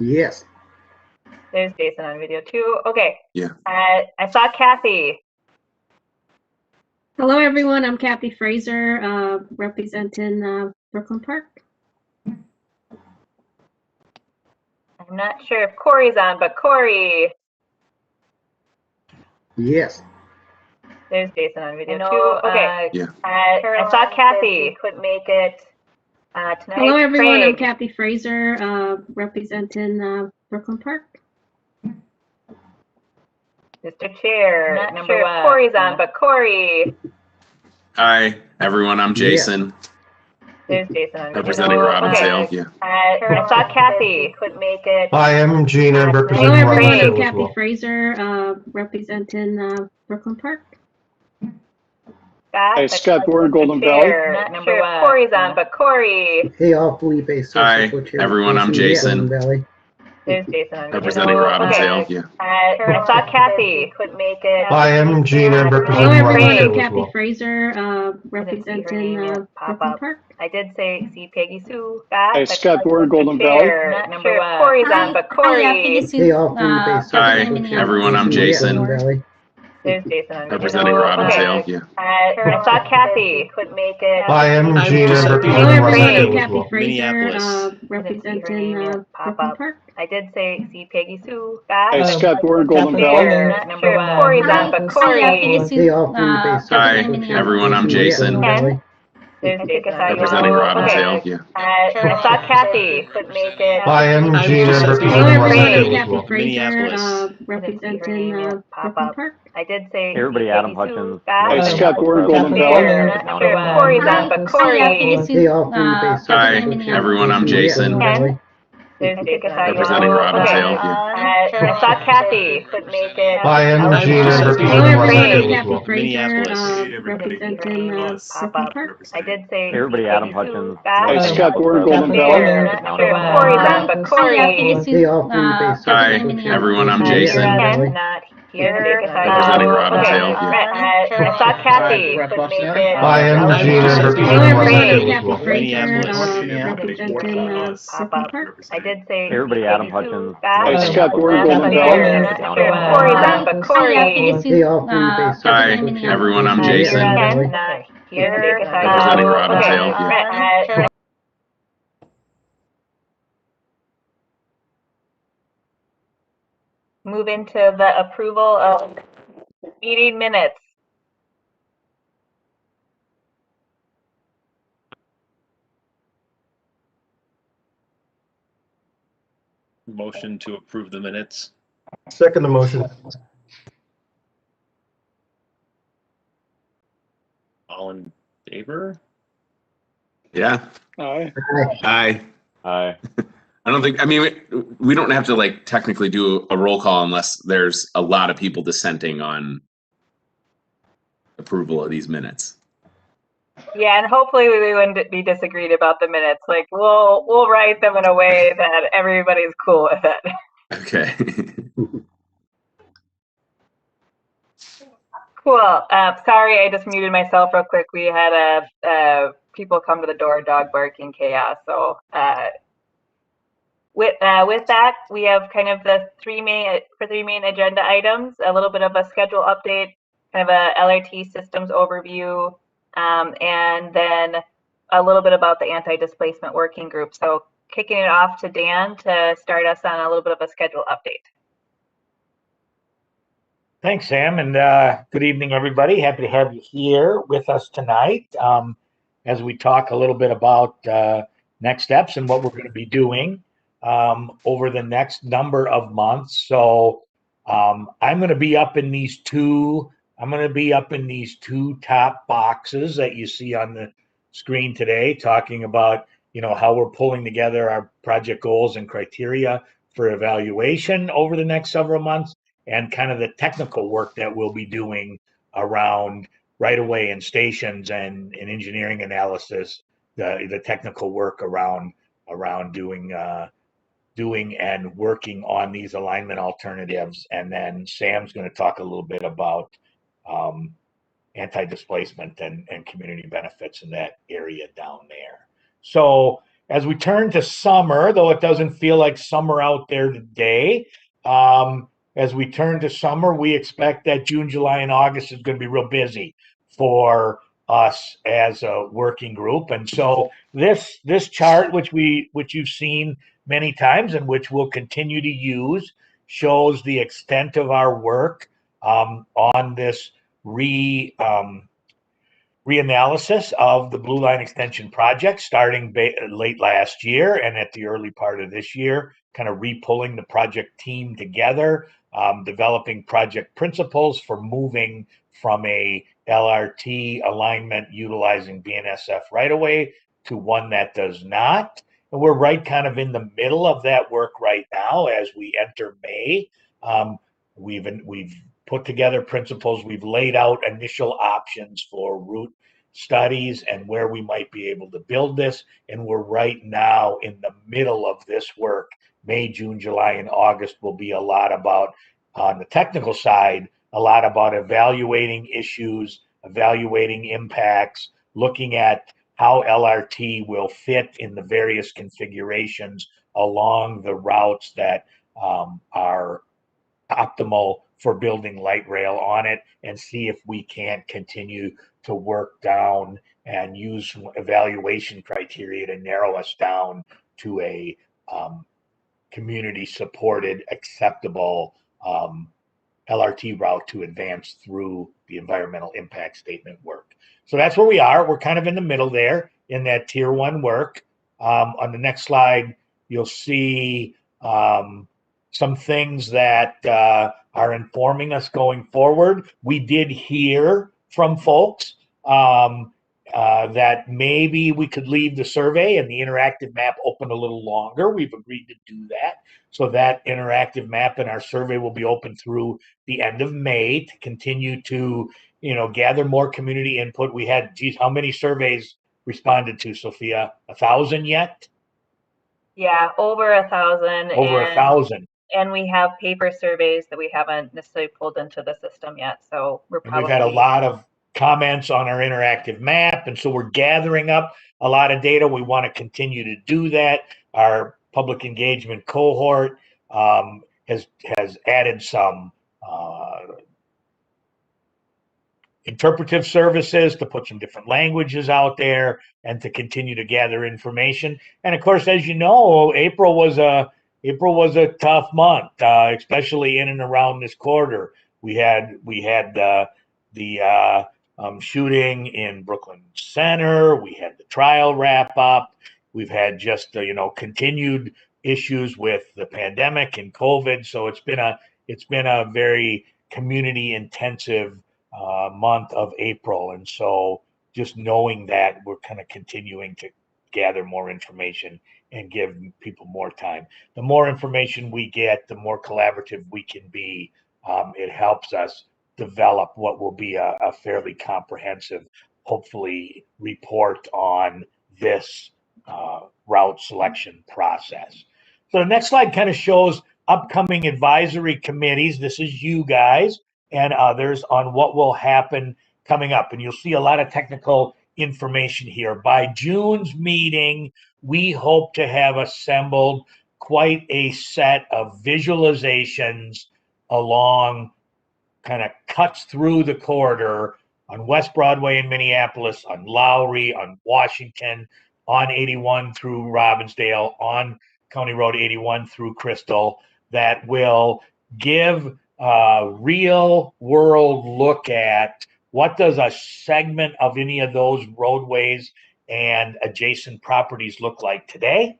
Yes. There's Jason on video too. Okay. Yeah. I saw Kathy. Hello, everyone. I'm Kathy Fraser, representing Brooklyn Park. I'm not sure if Corey's on, but Corey. Yes. There's Jason on video too. Okay. Yeah. I saw Kathy. Couldn't make it tonight. Hello, everyone. Craig. I'm Kathy Fraser, representing Brooklyn Park. Mr. Chair. Not number sure if Corey's on, but Corey. Hi, everyone. I'm Jason, There's Jason on representing video. Robbinsdale. Okay. Yeah. I saw Kathy. Couldn't make it. Hi, I'm Gene. I'm Hello, representing everyone. I'm Robbinsdale as Kathy well. Fraser, representing Brooklyn Park. Scott. Hi, Scott Bourne, Golden Valley. Not number sure if Corey's on, but Corey. Hey, all Felipe. Hi, everyone. I'm Jason, Valley. There's Jason on video. representing Robbinsdale. Yeah. I saw Kathy. Couldn't make it. Hi, I'm Gene. I'm Hello, representing everyone. I'm Robbinsdale as Kathy well. Fraser, representing Brooklyn Park. I did see Peggy Sue. Scott. Hi, Scott Bourne, Golden Valley. Not number sure if Corey's on, but Corey. Hey, all Felipe. Hi, everyone. I'm Jason, Valley. There's Jason on video. representing Robbinsdale. Yeah. I saw Kathy. Couldn't make it. Hi, I'm Gene. I'm Hello, representing everyone. I'm Robbinsdale as Kathy well. Fraser, representing Brooklyn Park. I did see Peggy Sue. Scott. Hi, Scott Bourne, Golden Valley. Not number sure if Corey's on, but Corey. Hey, all Felipe. Hi, everyone. I'm Jason, Valley. There's Jason on representing video. Robbinsdale. Yeah. I saw Kathy. Couldn't make it. Hi, I'm Gene. I'm Hello, representing everyone. I'm Robbinsdale as Kathy well. Fraser, representing Brooklyn Park. I did say Everybody, Adam Hutchins. Hi, Scott Bourne, Golden Valley. Not sure if Corey's on, but Corey. Hey, all Felipe. Hi, everyone. I'm Jason, Valley. There's Jason on representing video. Robbinsdale. Yeah. I saw Kathy. Couldn't make it. Hi, I'm Gene. I'm Hello, representing everyone. I'm Robbinsdale as Kathy well. Fraser, representing Brooklyn Park. I did say Everybody, Adam Hutchins. Hi, Scott Bourne, Golden Valley. Not sure if Corey's on, but Corey. Hey, all Felipe. Hi, everyone. I'm Jason, Not here. representing Robbinsdale. Yeah. I saw Kathy. Couldn't make it. Hi, I'm Gene. I'm Hello, representing everyone. I'm Robbinsdale as Kathy well. Fraser, representing Brooklyn Park. I did say Everybody, Adam Hutchins. Hi, Scott Bourne, Golden Valley. Not sure if Corey's on, but Corey. Hey, all Felipe. Hi, everyone. I'm Jason, Not here. representing Robbinsdale. Yeah. Move into the approval of meeting minutes. Motion to approve the minutes. Second the motion. All in favor? Yeah. Hi. Hi. Hi. I don't think, I mean, we don't have to like technically do a roll call unless there's a lot of people dissenting on approval of these minutes. Yeah, and hopefully we wouldn't be disagreed about the minutes. Like we'll write them in a way that everybody's cool with it. Okay. Cool. Sorry, I just muted myself real quick. We had people come to the door, dog barking, chaos. So with that, we have kind of the three main agenda items. A little bit of a schedule update, kind of a LRT systems overview, and then a little bit about the anti-displacement working group. So kicking it off to Dan to start us on a little bit of a schedule update. Thanks, Sam, and good evening, everybody. Happy to have you here with us tonight as we talk a little bit about next steps and what we're going to be doing over the next number of months. So I'm going to be up in these two. I'm going to be up in these two top boxes that you see on the screen today, talking about how we're pulling together our project goals and criteria for evaluation over the next several months, and kind of the technical work that we'll be doing around right-of-way and stations and engineering analysis, the technical work around doing and working on these alignment alternatives. And then Sam's going to talk a little bit about anti-displacement and community benefits in that area down there. So as we turn to summer, though it doesn't feel like summer out there today, as we turn to summer, we expect that June, July, and August is going to be real busy for us as a working group. And so this chart, which you've seen many times and which we'll continue to use, shows the extent of our work on this reanalysis of the Blue Line Extension project, starting late last year and at the early part of this year, kind of re-pulling the project team together, developing project principles for moving from a LRT alignment utilizing BNSF right-of-way to one that does not. And we're right kind of in the middle of that work right now as we enter May. We've put together principles. We've laid out initial options for route studies and where we might be able to build this. And we're right now in the middle of this work. May, June, July, and August will be a lot about, on the technical side, a lot about evaluating issues, evaluating impacts, looking at how LRT will fit in the various configurations along the routes that are optimal for building light rail on it, and see if we can't continue to work down and use evaluation criteria to narrow us down to a community supported, acceptable LRT route to advance through the environmental impact statement work. So that's where we are. We're kind of in the middle there in that tier 1 work. On the next slide, you'll see some things that are informing us going forward. We did hear from folks that maybe we could leave the survey and the interactive map open a little longer. We've agreed to do that. So that interactive map and our survey will be open through the end of May to continue to, gather more community input. We had, geez, how many surveys responded to, Sophia? 1,000 yet? Yeah, over 1,000. Over 1,000. And we have paper surveys that we haven't necessarily pulled into the system yet. So we've had a lot of comments on our interactive map. And so we're gathering up a lot of data. We want to continue to do that. Our public engagement cohort has added some interpretive services to put some different languages out there and to continue to gather information. And of course, as you know, April was a tough month, especially in and around this quarter. We had the shooting in Brooklyn Center. We had the trial wrap up. We've had just continued issues with the pandemic and COVID. So it's been a very community intensive month of April. And so just knowing that, we're kind of continuing to gather more information and give people more time. The more information we get, the more collaborative we can be. It helps us develop what will be a fairly comprehensive, hopefully, report on this route selection process. So the next slide kind of shows upcoming advisory committees. This is you guys and others on what will happen coming up. And you'll see a lot of technical information here. By June's meeting, we hope to have assembled quite a set of visualizations along kind of cuts through the corridor on West Broadway in Minneapolis, on Lowry, on Washington, on 81 through Robbinsdale, on County Road 81 through Crystal, that will give a real world look at what does a segment of any of those roadways and adjacent properties look like today,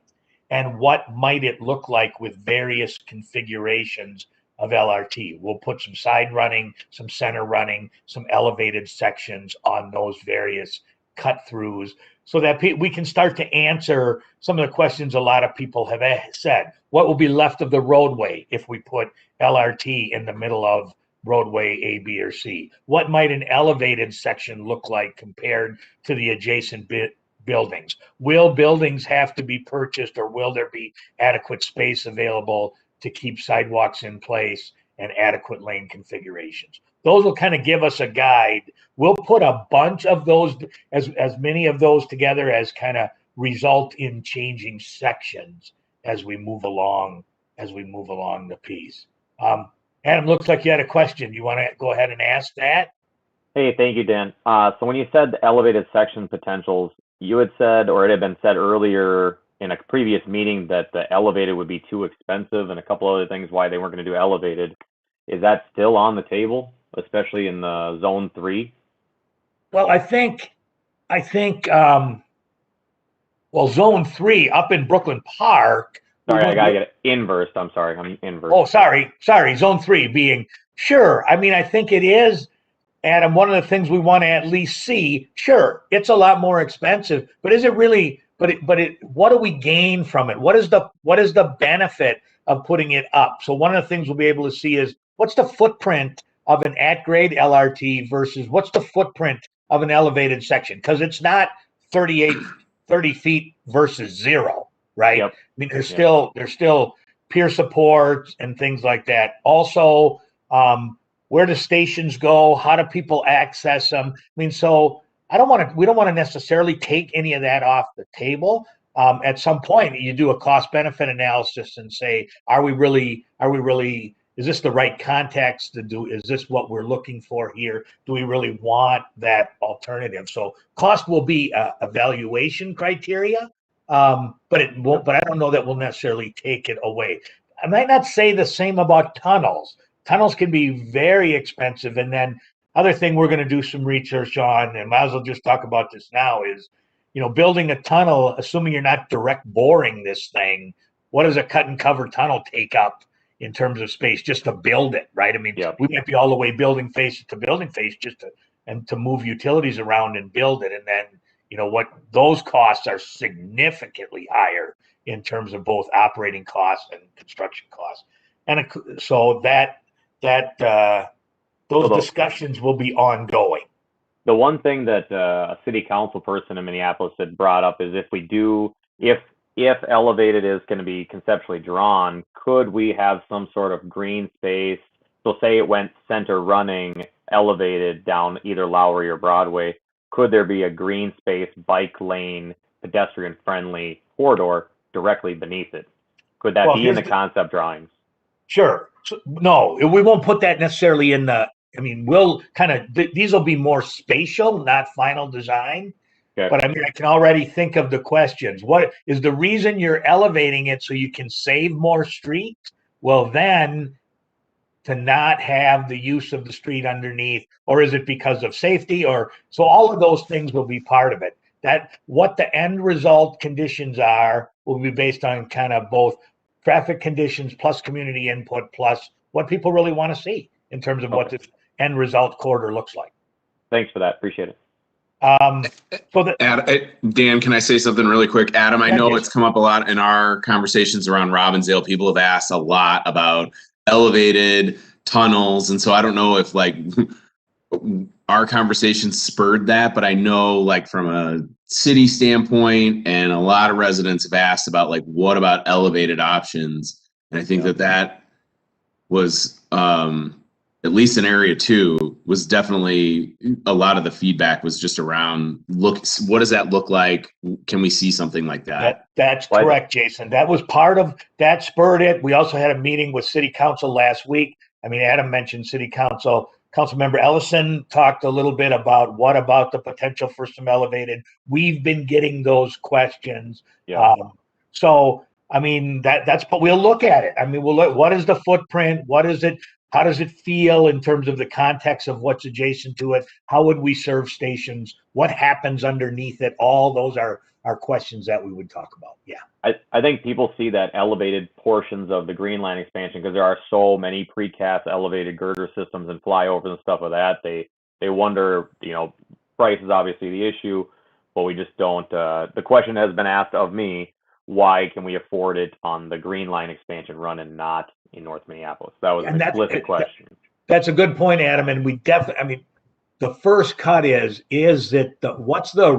and what might it look like with various configurations of LRT. We'll put some side running, some center running, some elevated sections on those various cut throughs so that we can start to answer some of the questions a lot of people have said. What will be left of the roadway if we put LRT in the middle of roadway A, B, or C? What might an elevated section look like compared to the adjacent buildings? Will buildings have to be purchased, or will there be adequate space available to keep sidewalks in place and adequate lane configurations? Those will kind of give us a guide. We'll put a bunch of those, as many of those together as kind of result in changing sections as we move along the piece. Adam, looks like you had a question. You want to go ahead and ask that? Hey, thank you, Dan. So when you said the elevated section potentials, you had said, or it had been said earlier in a previous meeting, that the elevated would be too expensive and a couple other things why they weren't going to do elevated. Is that still on the table, especially in the zone 3? Well, I think, well, zone 3 up in Brooklyn Park. Sorry, I gotta get it inversed. I'm sorry, I'm inversed. Oh, sorry. Zone 3 being, sure. I mean, I think it is, Adam, one of the things we want to at least see. Sure, it's a lot more expensive, but is it really? What do we gain from it? What is the benefit of putting it up? So one of the things we'll be able to see is what's the footprint of an at-grade LRT versus what's the footprint of an elevated section? Because it's not 30 feet versus 0, right? Yep. I mean, there's still peer support and things like that. Also, where do stations go? How do people access them? I mean, so we don't want to necessarily take any of that off the table. At some point, you do a cost-benefit analysis and say, are we really? Is this the right context to do? Is this what we're looking for here? Do we really want that alternative? So cost will be a evaluation criteria, but it won't. But I don't know that we'll necessarily take it away. I might not say the same about tunnels. Tunnels can be very expensive. And then other thing we're going to do some research on, and might as well just talk about this now, is, building a tunnel, assuming you're not direct boring this thing, what does a cut and cover tunnel take up in terms of space just to build it, right? I mean, we might be all the way building face to building face just to move utilities around and build it. And then, what those costs are significantly higher in terms of both operating costs and construction costs. And so those discussions will be ongoing. The one thing that a city council person in Minneapolis had brought up is if elevated is going to be conceptually drawn, could we have some sort of green space? So say it went center running elevated down either Lowry or Broadway, could there be a green space, bike lane, pedestrian friendly corridor directly beneath it? Could that be in the concept drawings? Sure. So, no, we won't put that necessarily in the, we'll these will be more spatial, not final design. Okay. But I can already think of the questions. What is the reason you're elevating it so you can save more street? Well, then to not have the use of the street underneath, or is it because of safety? So all of those things will be part of it. That what the end result conditions are will be based on kind of both traffic conditions plus community input plus what people really want to see in terms of what this end result corridor looks like. Thanks for that. Appreciate it. Dan, can I say something really quick? Adam, I know it's come up a lot in our conversations around Robbinsdale. People have asked a lot about elevated tunnels. And so I don't know if our conversation spurred that, but I know from a city standpoint and a lot of residents have asked about what about elevated options? And I think that was at least in area 2 was definitely a lot of the feedback was just around what does that look like? Can we see something like that? That's correct, Jason. That was part of that spurred it. We also had a meeting with city council last week. Adam mentioned city council. Councilmember Ellison talked a little bit about what about the potential for some elevated. We've been getting those questions. Yeah. That's, but we'll look at it. We'll look, what is the footprint? What is it? How does it feel in terms of the context of what's adjacent to it? How would we serve stations? What happens underneath it? All those are questions that we would talk about. Yeah. I think people see that elevated portions of the Green Line expansion because there are so many precast elevated girder systems and flyovers and stuff like that. They wonder, price is obviously the issue, but we just don't. The question has been asked of me, why can we afford it on the Green Line expansion run and not in North Minneapolis? That was an explicit question. That's a good point, Adam. And we definitely, the first cut is that what's the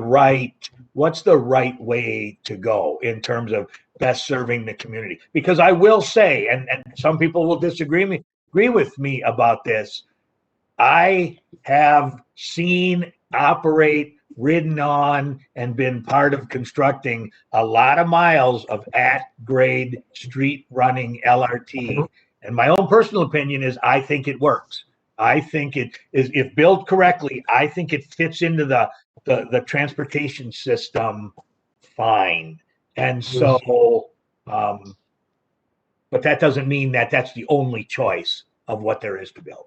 right way to go in terms of best serving the community? Because I will say, and some people will agree with me about this, I have seen operate ridden on and been part of constructing a lot of miles of at-grade street running LRT. And my own personal opinion is I think it works. I think it is, if built correctly, I think it fits into the transportation system fine. And so, but that doesn't mean that that's the only choice of what there is to build.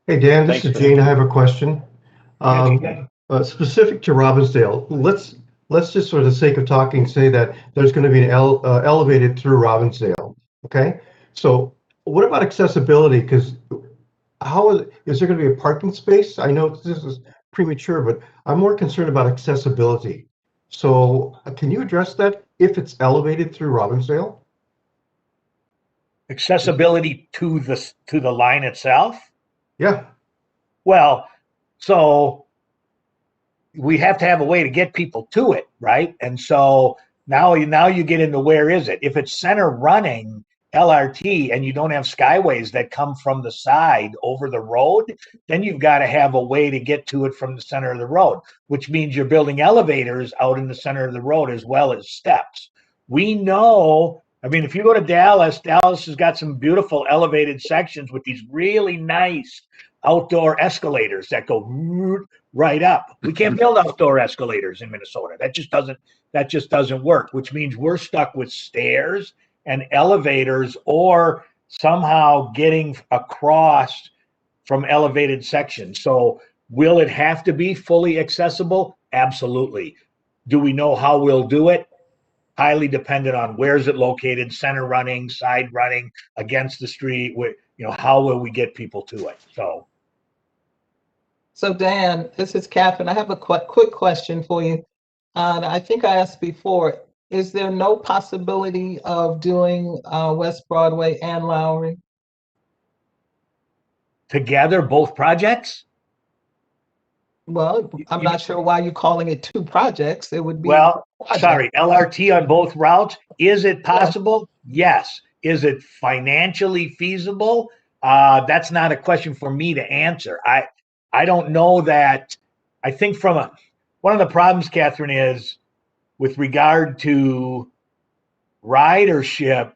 Hey, Dan, this is Gene. I have a question. Specific to Robbinsdale, let's just for the sake of talking say that there's going to be an elevated through Robbinsdale. Okay, so what about accessibility? Because is there going to be a parking space? I know this is premature, but I'm more concerned about accessibility. So can you address that if it's elevated through Robbinsdale? Accessibility to the line itself? Yeah. Well, so we have to have a way to get people to it, right? And so now you get into where is it? If it's center running LRT and you don't have skyways that come from the side over the road, then you've got to have a way to get to it from the center of the road, which means you're building elevators out in the center of the road as well as steps. We know, I mean, if you go to Dallas has got some beautiful elevated sections with these really nice outdoor escalators that go right up. We can't build outdoor escalators in Minnesota. That just doesn't work, which means we're stuck with stairs and elevators or somehow getting across from elevated sections. So will it have to be fully accessible? Absolutely. Do we know how we'll do it? Highly dependent on where is it located, center running, side running, against the street, how will we get people to it? So Dan, this is Catherine. I have a quick question for you. And I think I asked before, is there no possibility of doing West Broadway and Lowry? Together, both projects? Well, I'm not sure why you're calling it two projects. It would be sorry, LRT on both routes. Is it possible? Yes. Is it financially feasible? That's not a question for me to answer. I don't know that. I think one of the problems, Catherine, is with regard to ridership,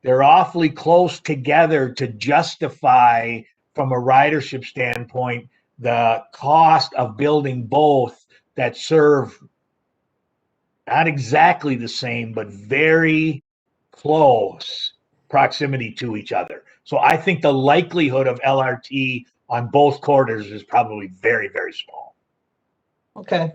they're awfully close together to justify, from a ridership standpoint, the cost of building both that serve not exactly the same, but very close proximity to each other. So I think the likelihood of LRT on both corridors is probably very, very small. Okay.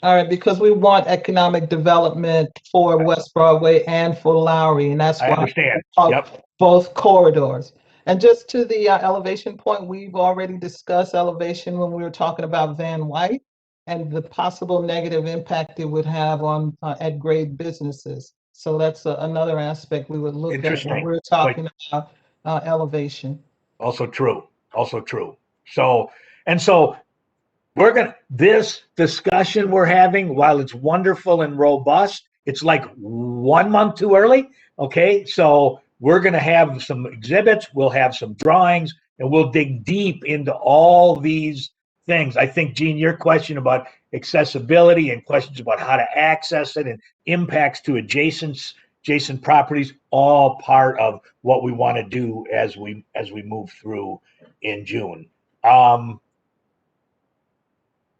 All right, because we want economic development for West Broadway and for Lowry, and that's why I understand. Yep. Both corridors. And just to the elevation point, we've already discussed elevation when we were talking about Van White and the possible negative impact it would have on at grade businesses. So that's another aspect we would look at when we're talking about elevation. Also true. So this discussion we're having, while it's wonderful and robust, it's like 1 month too early. Okay. So we're going to have some exhibits, we'll have some drawings, and we'll dig deep into all these things. I think, Gene, your question about accessibility and questions about how to access it and impacts to adjacent properties, all part of what we want to do as we move through in June.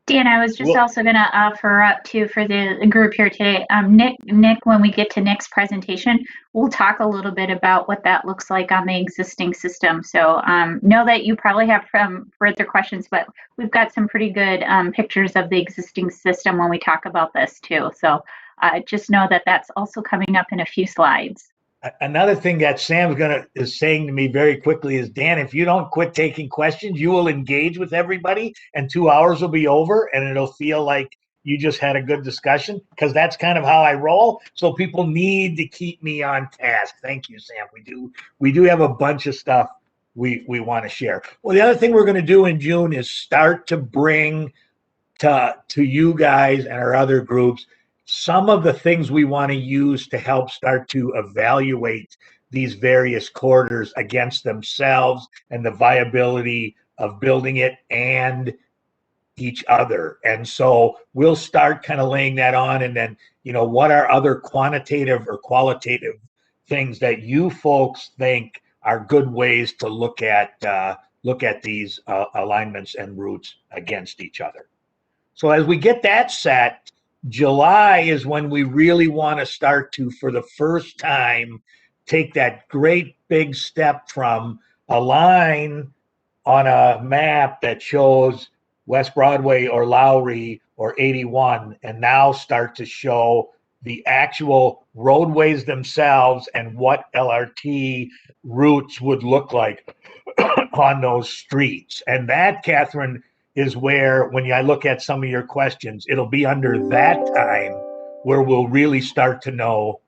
Dan, I was just also going to offer up too for the group here today. Nick, when we get to Nick's presentation, we'll talk a little bit about what that looks like on the existing system. So know that you probably have further questions, but we've got some pretty good pictures of the existing system when we talk about this too. So just know that that's also coming up in a few slides. Another thing that Sam's is saying to me very quickly is, Dan, if you don't quit taking questions, you will engage with everybody and 2 hours will be over and it'll feel like you just had a good discussion, because that's kind of how I roll. So people need to keep me on task. Thank you, Sam. We do have a bunch of stuff we want to share. Well, the other thing we're going to do in June is start to bring to you guys and our other groups some of the things we want to use to help start to evaluate these various corridors against themselves and the viability of building it and each other. And so we'll start kind of laying that on, and then, what are other quantitative or qualitative things that you folks think are good ways to look at these alignments and routes against each other. So as we get that set, July is when we really want to start to, for the first time, take that great big step from a line on a map that shows West Broadway or Lowry or 81, and now start to show the actual roadways themselves and what LRT routes would look like on those streets. And that, Catherine, is where, when I look at some of your questions, it'll be under that time where we'll really start to know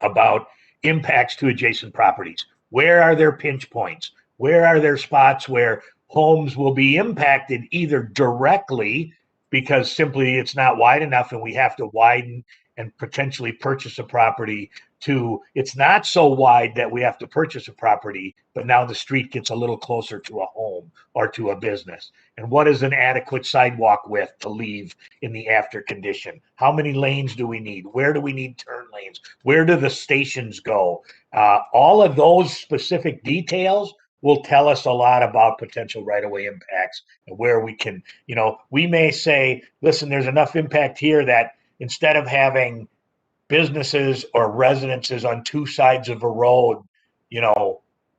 about impacts to adjacent properties. Where are there pinch points? Where are there spots where homes will be impacted either directly because simply it's not wide enough and we have to widen and potentially purchase a property, to it's not so wide that we have to purchase a property, but now the street gets a little closer to a home or to a business. And what is an adequate sidewalk width to leave in the after condition? How many lanes do we need? Where do we need turn lanes? Where do the stations go? All of those specific details will tell us a lot about potential right-of-way impacts and where we can, we may say, listen, there's enough impact here that instead of having businesses or residences on two sides of a road,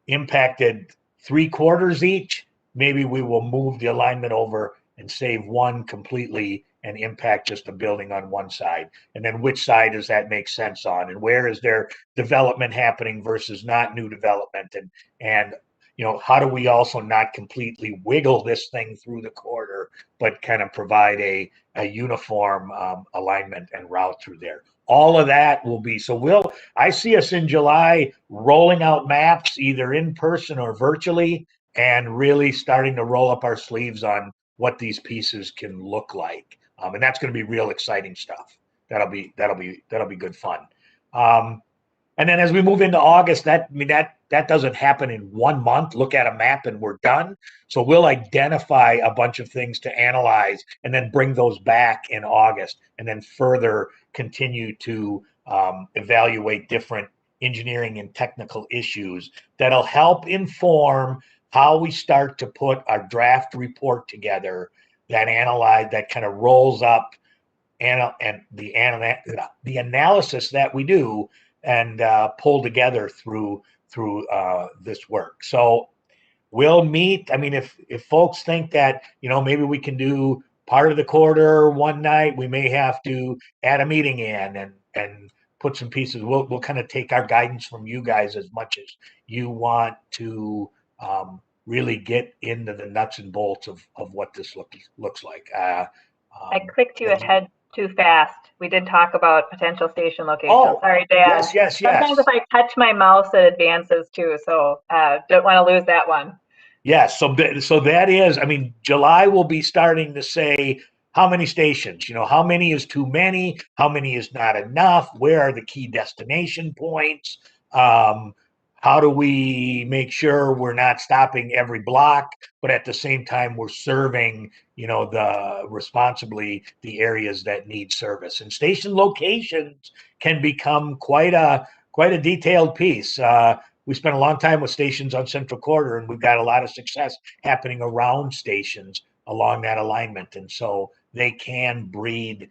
impacted 3/4 each, maybe we will move the alignment over and save one completely and impact just a building on one side. And then which side does that make sense on? And where is there development happening versus not new development? And how do we also not completely wiggle this thing through the corridor, but kind of provide a uniform alignment and route through there? All of that will be, so I see us in July rolling out maps either in person or virtually, and really starting to roll up our sleeves on what these pieces can look like. And that's going to be real exciting stuff. That'll be good fun. And then as we move into August, that doesn't happen in 1 month. Look at a map and we're done. So we'll identify a bunch of things to analyze and then bring those back in August, and then further continue to evaluate different engineering and technical issues that'll help inform how we start to put our draft report together that kind of rolls up and the analysis that we do and pull together through this work. So we'll meet. I mean, if folks think that, maybe we can do part of the quarter one night, we may have to add a meeting in and put some pieces. We'll kind of take our guidance from you guys as much as you want to really get into the nuts and bolts of what this looks like. I clicked you ahead too fast. We did talk about potential station locations. Oh, sorry, Dan. Yes. Sometimes if I touch my mouse, it advances too. So don't want to lose that one. Yes. So that is, July will be starting to say how many stations, how many is too many, how many is not enough, where are the key destination points, how do we make sure we're not stopping every block, but at the same time we're serving, responsibly the areas that need service. And station locations can become quite a detailed piece. We spent a long time with stations on Central Corridor, and we've got a lot of success happening around stations along that alignment. And so they can breed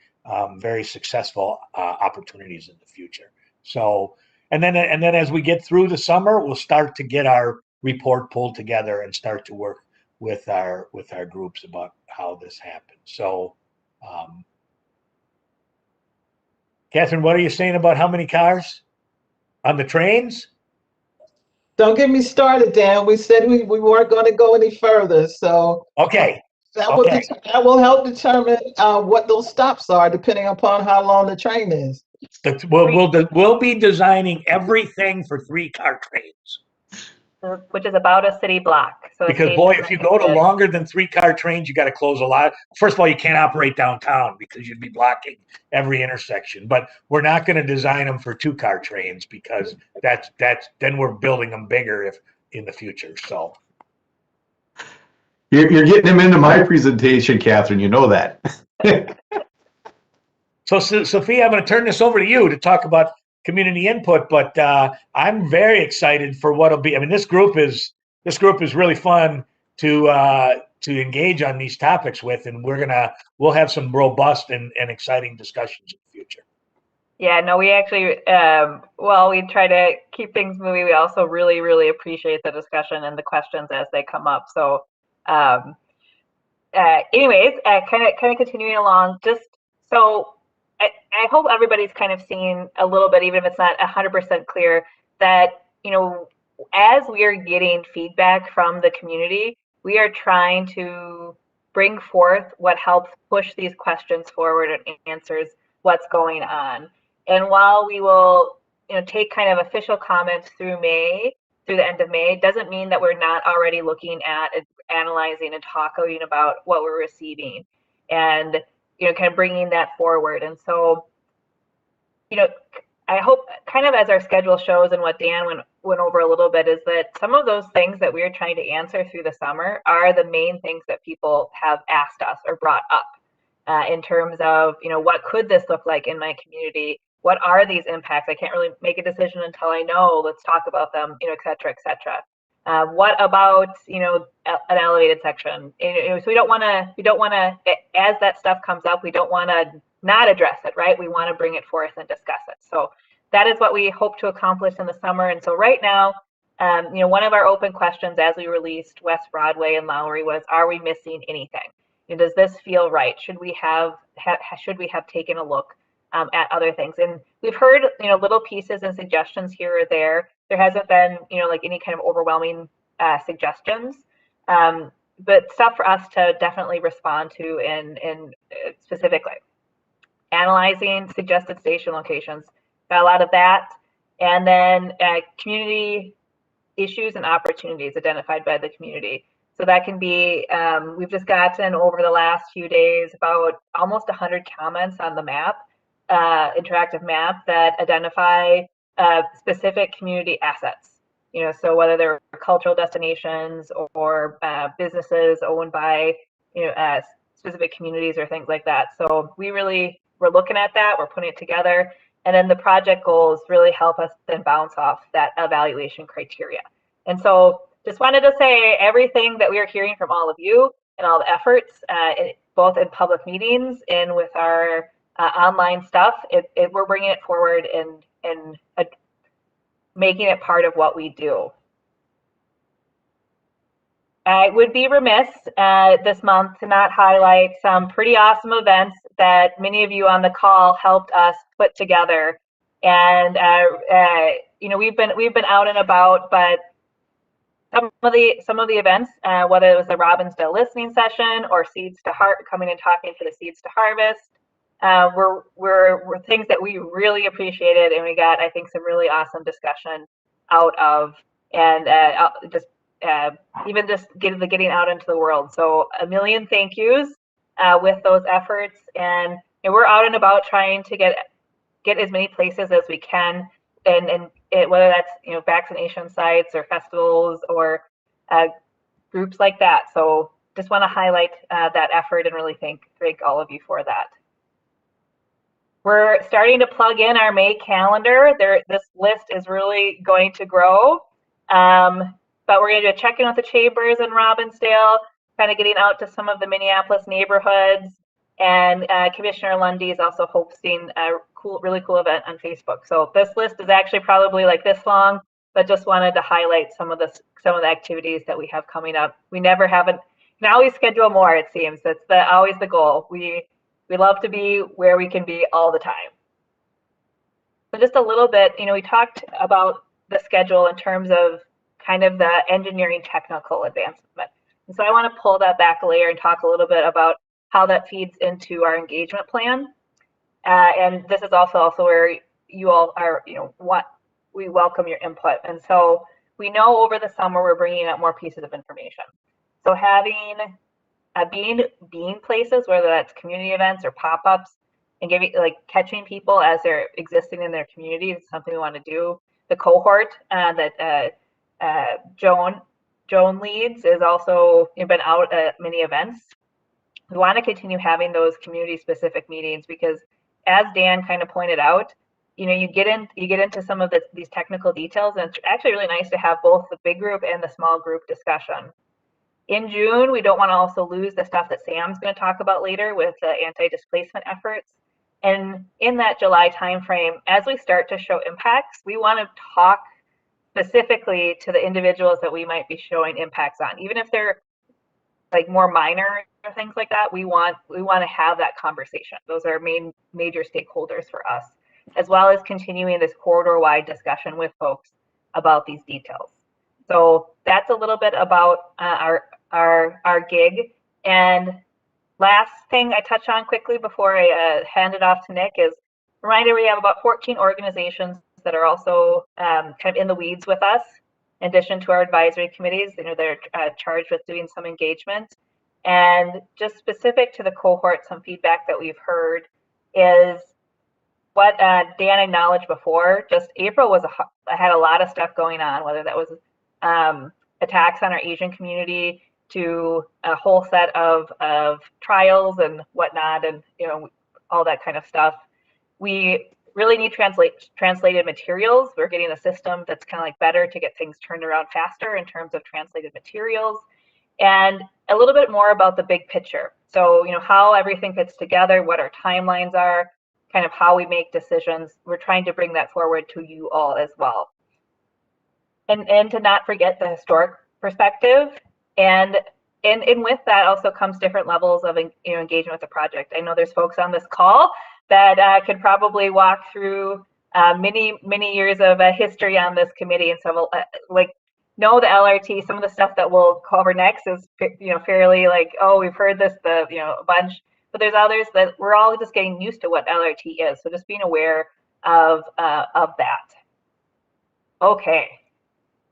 very successful opportunities in the future. So, and then as we get through the summer, we'll start to get our report pulled together and start to work with our groups about how this happens. So, Catherine, what are you saying about how many cars on the trains? Don't get me started, Dan. We said we weren't going to go any further. So okay. That will help determine what those stops are, depending upon how long the train is. We'll be designing everything for 3-car trains. Which is about a city block. So because boy, if you go to longer than 3-car trains, you got to close a lot. First of all, you can't operate downtown because you'd be blocking every intersection. But we're not going to design them for 2-car trains because then we're building them bigger in the future. So. You're getting him into my presentation, Catherine. You know that. So, Sophia, I'm going to turn this over to you to talk about community input, but I'm very excited for what'll be. I mean, this group is really fun to engage on these topics with, and we'll have some robust and exciting discussions in the future. Yeah, no, we actually, while we try to keep things moving, we also really, really appreciate the discussion and the questions as they come up. So, anyways, kind of continuing along, just so I hope everybody's kind of seen a little bit, even if it's not 100% clear, that, you know, as we are getting feedback from the community, we are trying to bring forth what helps push these questions forward and answers what's going on. And while we will, you know, take kind of official comments through the end of May, doesn't mean that we're not already looking at and analyzing and talking about what we're receiving and, you know, kind of bringing that forward. And so, you know, I hope kind of as our schedule shows and what Dan went over a little bit is that some of those things that we're trying to answer through the summer are the main things that people have asked us or brought up in terms of, you know, what could this look like in my community? What are these impacts? I can't really make a decision until I know. Let's talk about them, you know, et cetera, et cetera. What about, you know, an elevated section? You know, so we don't want to, as that stuff comes up, we don't want to not address it, right? We want to bring it forth and discuss it. So that is what we hope to accomplish in the summer. And so right now, you know, one of our open questions as we released West Broadway and Lowry was, are we missing anything? You know, does this feel right? Should we have taken a look at other things? And we've heard, you know, little pieces and suggestions here or there. There hasn't been, you know, like any kind of overwhelming suggestions, but stuff for us to definitely respond to and specifically. Analyzing suggested station locations, got a lot of that. And then community issues and opportunities identified by the community. So that can be, we've just gotten over the last few days about almost 100 comments on the map, interactive map that identify specific community assets. You know, so whether they're cultural destinations or businesses owned by, you know, specific communities or things like that. So we're looking at that, we're putting it together. And then the project goals really help us then bounce off that evaluation criteria. And so just wanted to say everything that we are hearing from all of you and all the efforts, both in public meetings and with our online stuff, we're bringing it forward and making it part of what we do. I would be remiss this month to not highlight some pretty awesome events that many of you on the call helped us put together. And you know, we've been out and about, but some of the events, whether it was the Robbinsdale listening session or Seeds to Heart, coming and talking to the Seeds to Harvest, were things that we really appreciated, and we got, I think, some really awesome discussion out of, and even just getting out into the world. So a million thank yous with those efforts, and we're out and about trying to get as many places as we can, and whether that's, you know, vaccination sites or festivals or groups like that. So just want to highlight that effort and really thank all of you for that. We're starting to plug in our May calendar. This list is really going to grow. But we're going to do a check-in with the chambers in Robbinsdale, kind of getting out to some of the Minneapolis neighborhoods. And Commissioner Lundy is also hosting a really cool event on Facebook. So this list is actually probably like this long, but just wanted to highlight some of the activities that we have coming up. We can always schedule more, it seems. That's always the goal. We love to be where we can be all the time. So just a little bit, you know, we talked about the schedule in terms of kind of the engineering technical advancement. And so I want to pull that back a layer and talk a little bit about how that feeds into our engagement plan. And this is also where you all are, you know, we welcome your input. And so we know over the summer we're bringing up more pieces of information. So having being places, whether that's community events or pop-ups, and catching people as they're existing in their community is something we want to do. The cohort that Joan Joan leads is also been out at many events. We want to continue having those community-specific meetings because, as Dan kind of pointed out, you get into some of these technical details, and it's actually really nice to have both the big group and the small group discussion. In June, we don't want to also lose the stuff that Sam's going to talk about later with the anti-displacement efforts. And in that July timeframe, as we start to show impacts, we want to talk specifically to the individuals that we might be showing impacts on, even if they're like more minor or things like that. We want to have that conversation. Those are major stakeholders for us, as well as continuing this corridor-wide discussion with folks about these details. So that's a little bit about our gig. And last thing I touch on quickly before I hand it off to Nick is reminder we have about 14 organizations that are also kind of in the weeds with us. In addition to our advisory committees, they're charged with doing some engagement. And just specific to the cohort, some feedback that we've heard is what Dan acknowledged before. Just April had a lot of stuff going on, whether that was attacks on our Asian community to a whole set of trials and whatnot, and all that kind of stuff. We really need translated materials. We're getting a system that's kind of like better to get things turned around faster in terms of translated materials, and a little bit more about the big picture. So how everything fits together, what our timelines are, kind of how we make decisions. We're trying to bring that forward to you all as well. And to not forget the historic perspective. And with that also comes different levels of engagement with the project. I know there's folks on this call that could probably walk through many years of history on this committee, and so know the LRT. Some of the stuff that we'll cover next is fairly like, oh, we've heard this a bunch, but there's others that we're all just getting used to what LRT is. So just being aware of that. Okay,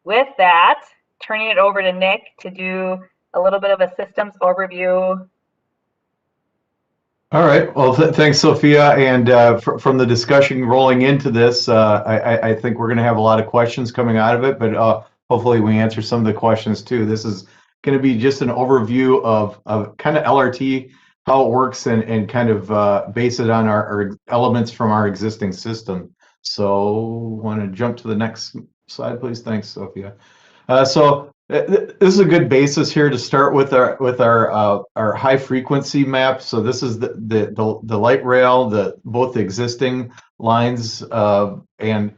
with that, turning it over to Nick to do a little bit of a systems overview. All right. Well, thanks, Sophia. And from the discussion rolling into this, I think we're going to have a lot of questions coming out of it, but hopefully we answer some of the questions too. This is going to be just an overview of kind of LRT, how it works, and kind of base it on our elements from our existing system. So want to jump to the next slide, please. Thanks, Sophia. So this is a good basis here to start with our high frequency map. So this is the light rail, both the existing lines and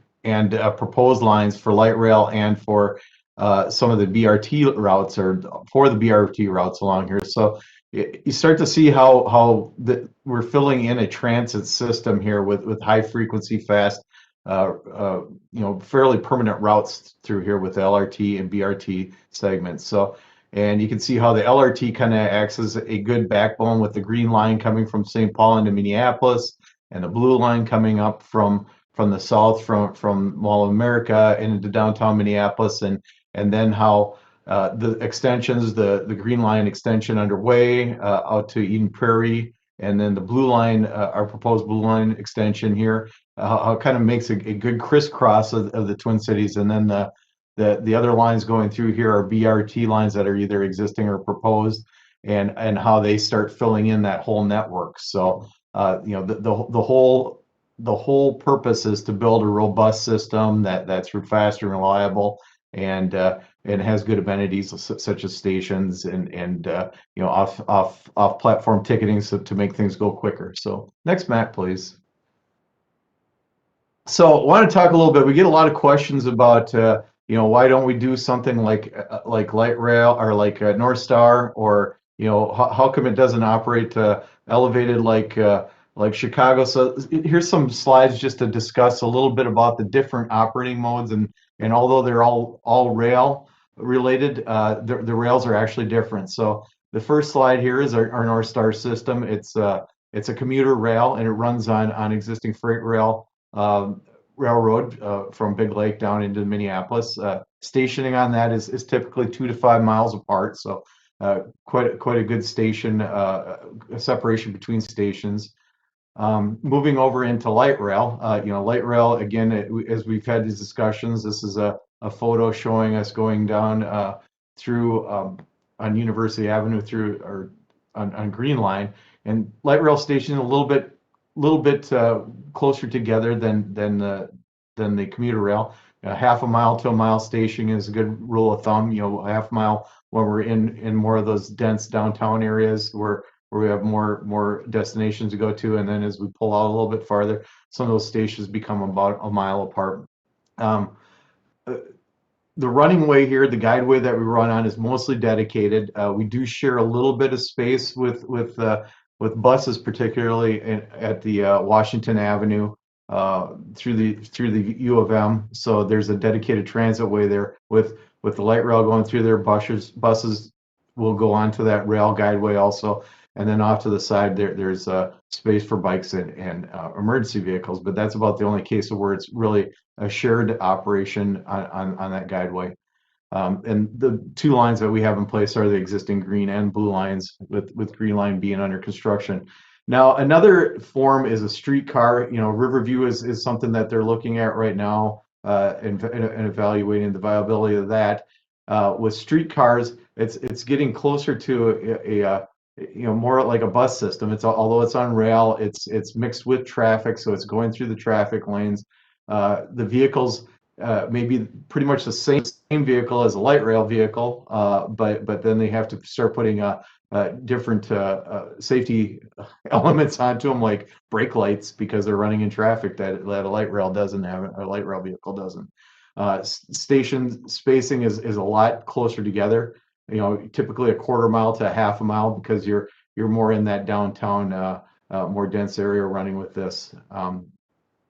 proposed lines for light rail and for some of the BRT routes, or for the BRT routes along here. So you start to see how we're filling in a transit system here with high frequency, fast, fairly permanent routes through here with LRT and BRT segments. So, and you can see how the LRT kind of acts as a good backbone, with the green line coming from St. Paul into Minneapolis, and the blue line coming up from the south, from Mall of America and into downtown Minneapolis, and then how the extensions, the green line extension underway out to Eden Prairie, and then the blue line, our proposed blue line extension here, how it kind of makes a good crisscross of the Twin Cities. And then the other lines going through here are BRT lines that are either existing or proposed, and how they start filling in that whole network. So the whole purpose is to build a robust system that's fast and reliable, and has good amenities such as stations and off platform ticketing, so to make things go quicker. So next map, please. So I want to talk a little bit. We get a lot of questions about why don't we do something like light rail, or like North Star, or how come it doesn't operate elevated like Chicago. So here's some slides just to discuss a little bit about the different operating modes, and although they're all rail related, the rails are actually different. So the first slide here is our North Star system. It's a commuter rail, and it runs on existing freight railroad from Big Lake down into Minneapolis. Stationing on that is typically 2 to 5 miles apart, so quite a good station separation between stations. Moving over into light rail, light rail again, as we've had these discussions, this is a photo showing us going down through on University Avenue through or on Green Line, and light rail station a little bit closer together than the commuter rail. Half a mile to a mile station is a good rule of thumb. A half mile when we're in more of those dense downtown areas where we have more destinations to go to, and then as we pull out a little bit farther, some of those stations become about a mile apart. The running way here, the guideway that we run on, is mostly dedicated. We do share a little bit of space with buses, particularly at the Washington Avenue through the U of M. So there's a dedicated transit way there with the light rail going through there. Buses will go onto that rail guideway also, and then off to the side there's space for bikes and emergency vehicles. But that's about the only case of where it's really a shared operation on that guideway. And the two lines that we have in place are the existing green and blue lines, with green line being under construction. Now, another form is a streetcar. Riverview is something that they're looking at right now and evaluating the viability of that. With streetcars, it's getting closer to a more like a bus system. Although it's on rail, it's mixed with traffic, so it's going through the traffic lanes. The vehicles may be pretty much the same vehicle as a light rail vehicle, but then they have to start putting different safety elements onto them, like brake lights, because they're running in traffic that a light rail doesn't have, a light rail vehicle doesn't. Station spacing is a lot closer together. Typically a quarter mile to a half a mile, because you're more in that downtown, more dense area running with this.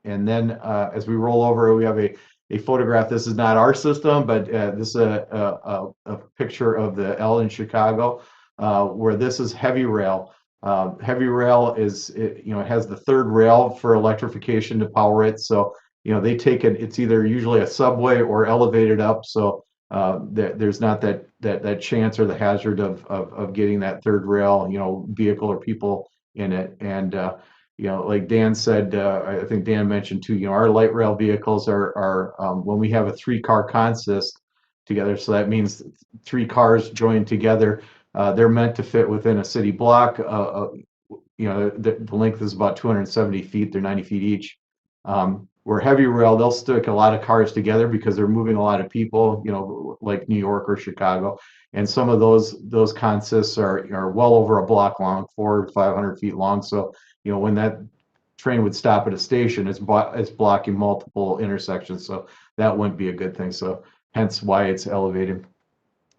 And then as we roll over, we have a photograph. This is not our system, but this is a picture of the L in Chicago, where this is heavy rail. Heavy rail it has the third rail for electrification to power it. So they take it. It's either usually a subway or elevated up. So there's not that chance or the hazard of getting that third rail, vehicle or people in it. And like Dan said, I think Dan mentioned too, our light rail vehicles are when we have a 3-car consist together, so that means 3 cars joined together, they're meant to fit within a city block. The length is about 270 feet, they're 90 feet each. Where heavy rail, they'll stick a lot of cars together because they're moving a lot of people, like New York or Chicago. And some of those consists are well over a block long, 400 to 500 feet long. So when that train would stop at a station, it's blocking multiple intersections, so that wouldn't be a good thing. So hence why it's elevated.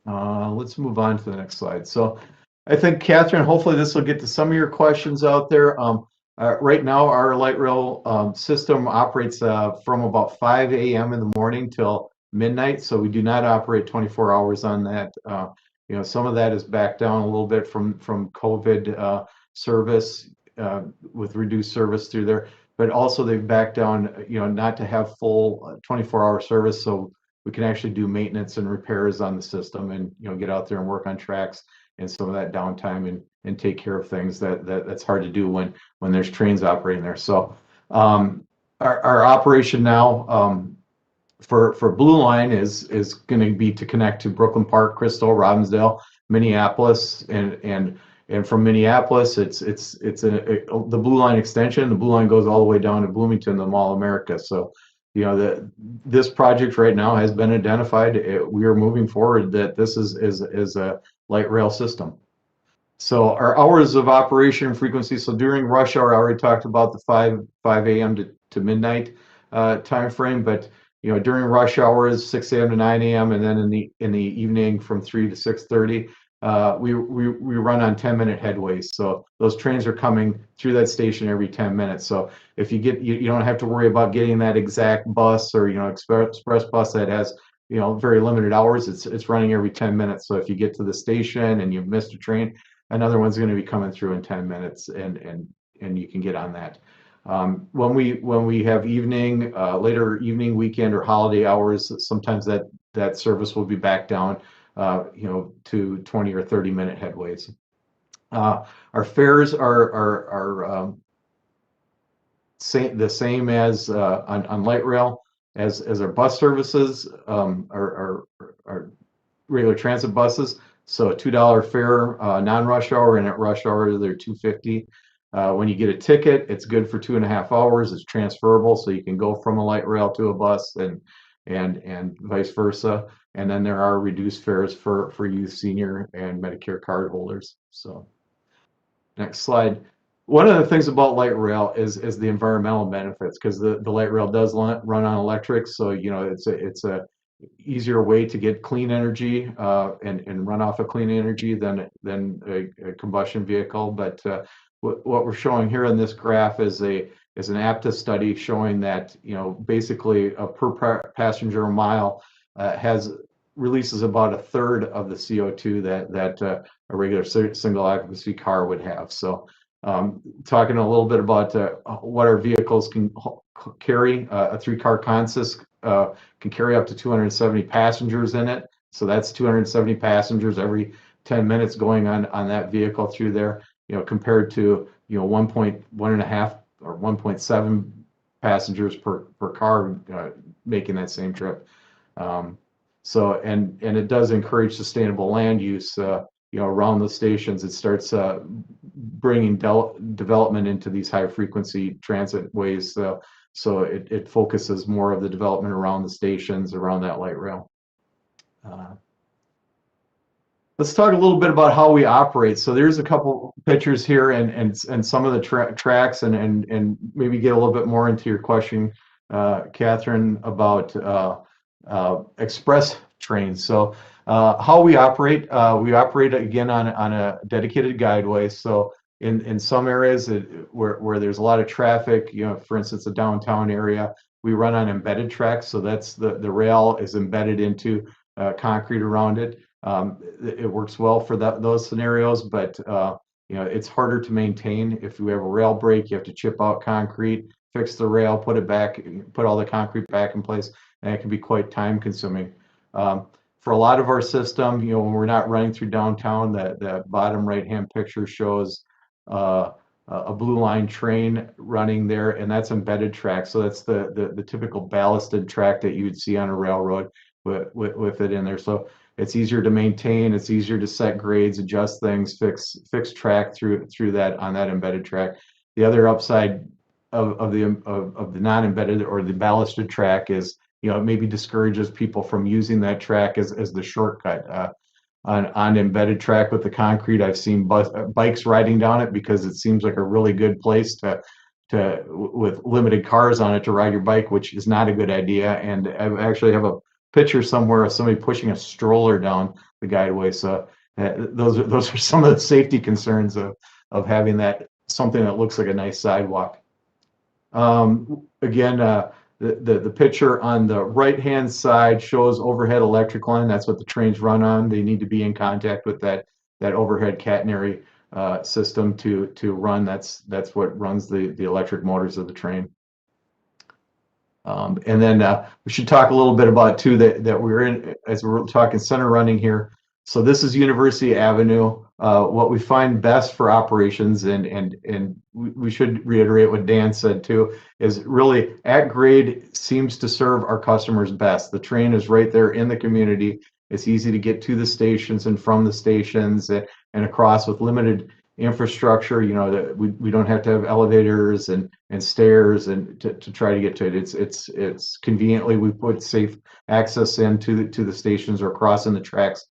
Let's move on to the next slide. So I think, Catherine, hopefully this will get to some of your questions out there. Right now, our light rail system operates from about 5 a.m. in the morning till midnight, so we do not operate 24 hours on that. Some of that is backed down a little bit from COVID service, with reduced service through there, but also they've backed down, not to have full 24-hour service, so we can actually do maintenance and repairs on the system and get out there and work on tracks and some of that downtime and take care of things that's hard to do when there's trains operating there. So our operation now for Blue Line is going to be to connect to Brooklyn Park, Crystal, Robbinsdale, Minneapolis, and from Minneapolis, it's the Blue Line extension. The Blue Line goes all the way down to Bloomington, the Mall America. So, this project right now has been identified. We are moving forward that this is a light rail system. So our hours of operation frequency. So during rush hour, I already talked about the 5 a.m. to midnight time frame, but during rush hours, 6 a.m. to 9 a.m. and then in the evening from 3 to 6:30. We run on 10-minute headways, so those trains are coming through that station every 10 minutes. So if you don't have to worry about getting that exact bus or express bus that has very limited hours. It's running every 10 minutes. So if you get to the station and you've missed a train, another one's going to be coming through in 10 minutes, and you can get on that. When we have later evening, weekend, or holiday hours, sometimes that service will be back down to 20 or 30-minute headways. Our fares are the same as on light rail as our bus services. Our regular transit buses. So a $2 fare non-rush hour, and at rush hour they're $2.50. When you get a ticket, it's good for 2.5 hours. It's transferable, so you can go from a light rail to a bus and vice versa. And then there are reduced fares for youth, senior, and Medicare card holders. So next slide. One of the things about light rail is the environmental benefits, because the light rail does run on electric, so you know it's a easier way to get clean energy and run off of clean energy than a combustion vehicle. But what we're showing here in this graph is an APTA study showing that, you know, basically a per passenger mile releases about 1/3 of the CO2 that a regular single occupancy car would have. So talking a little bit about what our vehicles can carry, a 3-car consist can carry up to 270 passengers in it. So that's 270 passengers every 10 minutes going on that vehicle through there, you know, compared to, you know, 1.5 or 1.7 passengers per car making that same trip. So and it does encourage sustainable land use, you know, around the stations. It starts bringing development into these high frequency transit ways. So it focuses more of the development around the stations, around that light rail. Let's talk a little bit about how we operate. So there's a couple pictures here and some of the tracks and maybe get a little bit more into your question, Catherine, about express trains. So how we operate again on a dedicated guideway. So in some areas where there's a lot of traffic, you know, for instance, the downtown area, we run on embedded tracks. So that's the rail is embedded into concrete around it. It works well for those scenarios, but you know, it's harder to maintain. If you have a rail break, you have to chip out concrete, fix the rail, put it back, put all the concrete back in place, and it can be quite time consuming. For a lot of our system, you know, when we're not running through downtown, the bottom right-hand picture shows a blue line train running there, and that's embedded track. So that's the typical ballasted track that you would see on a railroad with it in there. So it's easier to maintain, it's easier to set grades, adjust things, fix track through that on that embedded track. The other upside of the non-embedded or the ballasted track is, you know, it maybe discourages people from using that track as the shortcut. On embedded track with the concrete, I've seen bikes riding down it because it seems like a really good place with limited cars on it to ride your bike, which is not a good idea. And I actually have a picture somewhere of somebody pushing a stroller down the guideway. So those are some of the safety concerns of having that, something that looks like a nice sidewalk. Again, the picture on the right-hand side shows overhead electric line. That's what the trains run on. They need to be in contact with that overhead catenary system to run. That's what runs the electric motors of the train. And then we should talk a little bit about too that we're in, as we're talking center running here. So this is University Avenue. What we find best for operations, and we should reiterate what Dan said too, is really at grade seems to serve our customers best. The train is right there in the community. It's easy to get to the stations and from the stations and across with limited infrastructure. You know, that we don't have to have elevators and stairs and to try to get to it. It's conveniently we put safe access into the stations or crossing the tracks